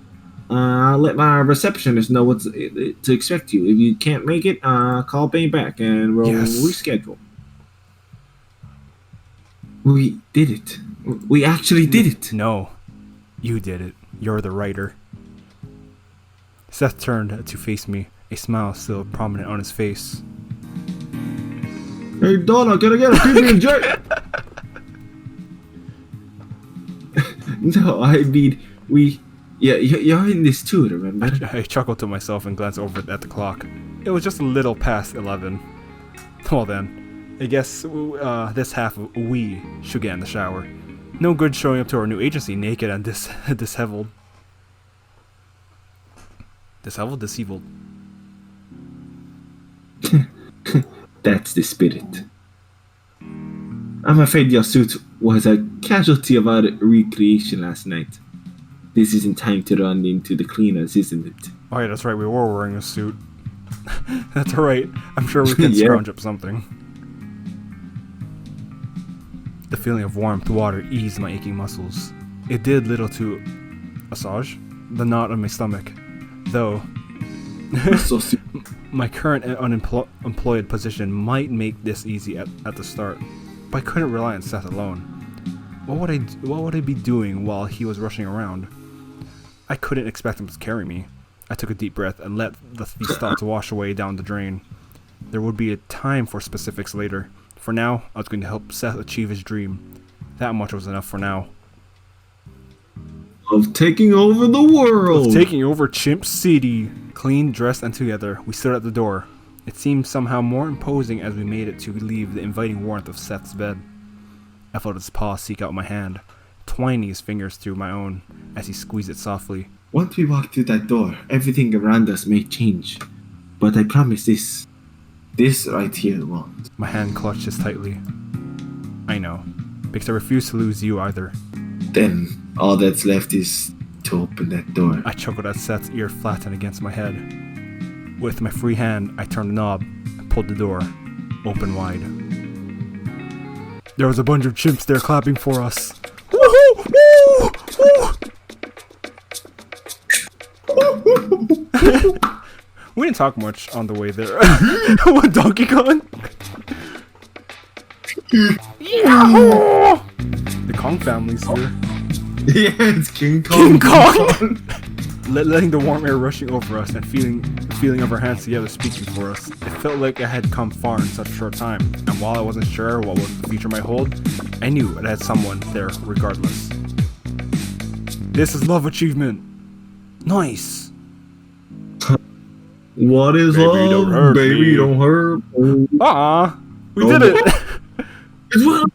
I'll let my receptionist know what to expect you. If you can't make it, call me back and we'll Yes. reschedule. We did it. We actually did it. No, you did it. You're the writer. Seth turned to face me, a smile still prominent on his face. Hey, Donna, can I get a PB&J? No, I mean, yeah, you're in this too, remember? I chuckled to myself and glanced over at the clock. It was just a little past 11. Well then, I guess this half of we should get in the shower. No good showing up to our new agency naked and disheveled. Disheveled? That's the spirit. I'm afraid your suit was a casualty of our recreation last night. This isn't time to run into the cleaners, isn't it? Oh yeah, that's right, we were wearing a suit. That's alright, I'm sure we can Yeah. scrounge up something. The feeling of warmth water eased my aching muscles. It did little to massage the knot on my stomach, though So my current unemployed position might make this easy at the start, but I couldn't rely on Seth alone. What would I be doing while he was rushing around? I couldn't expect him to carry me. I took a deep breath and let these thoughts wash away down the drain. There would be a time for specifics later. For now, I was going to help Seth achieve his dream. That much was enough for now. Of taking over the world. Of taking over Chimp City. Clean, dressed, and together, we stood at the door. It seemed somehow more imposing as we made it to leave the inviting warmth of Seth's bed. I felt his paw seek out my hand, twining his fingers through my own as he squeezed it softly. once we walk through that door, everything around us may change. But I promise this right here won't. My hand clutched his tightly. I know, because I refuse to lose you either. Then all that's left is to open that door. I chuckled as Seth's ear flattened against my head. With my free hand, I turned the knob and pulled the door open wide. There was a bunch of chimps there clapping for us. Woohoo! Woo! We didn't talk much on the way there. What, Donkey Kong? Yahoo! The Kong family's here. Yeah, it's King Kong. King Kong! Letting the warm air rushing over us and feeling of our hands together speaking for us. It felt like I had come far in such a short time, and while I wasn't sure what the future might hold, I knew it had someone there regardless. This is love achievement. Nice. What is Baby, love? don't hurt Baby, me. don't hurt. We did it. It's what?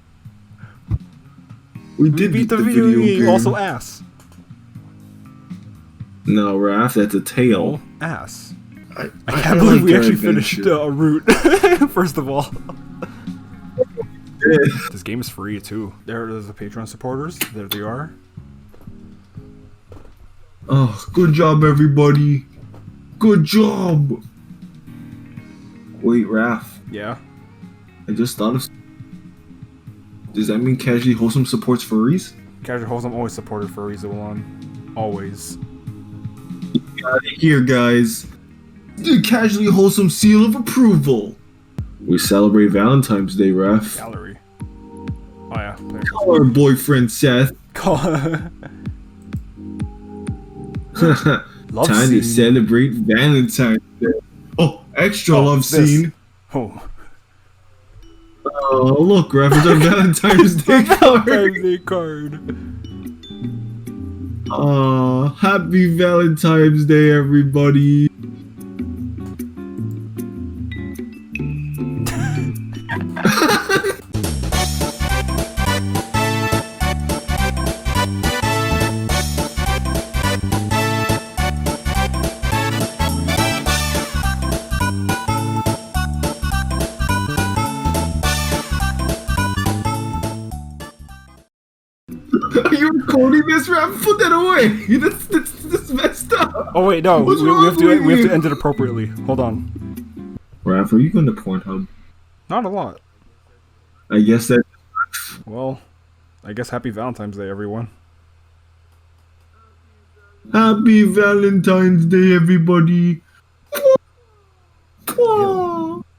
We did Beat the video game. Also ass. No, Raph, that's a tail. Ass. I I can't believe we like actually your finished adventure. a route. First of all. This game is free too. There's the Patreon supporters. There they are. Oh, good job, everybody. Good job. Wait, Raph, Yeah. I just thought of. Does that mean Casually Wholesome supports furries? Casual Wholesome always supported furries one. Always. Got it here, guys. The Casually Wholesome seal of approval. We celebrate Valentine's Day, Raph. Gallery. Oh yeah. Call our boyfriend Seth. Love Time scene. to celebrate Valentine's Day. Oh, extra Oh, love this. scene. Oh. Oh, look, Raph, it's our Valentine's Day card. Birthday card. Aw, happy Valentine's Day, everybody. Are you recording this, Raph? Put that away. That's messed up. Oh wait, no. What's We wrong have to with we have you? to end it appropriately. Hold on. Raph, are you going to Pornhub? Not a lot. I guess that. Well, I guess happy Valentine's Day, everyone. Happy Valentine's Day, everybody.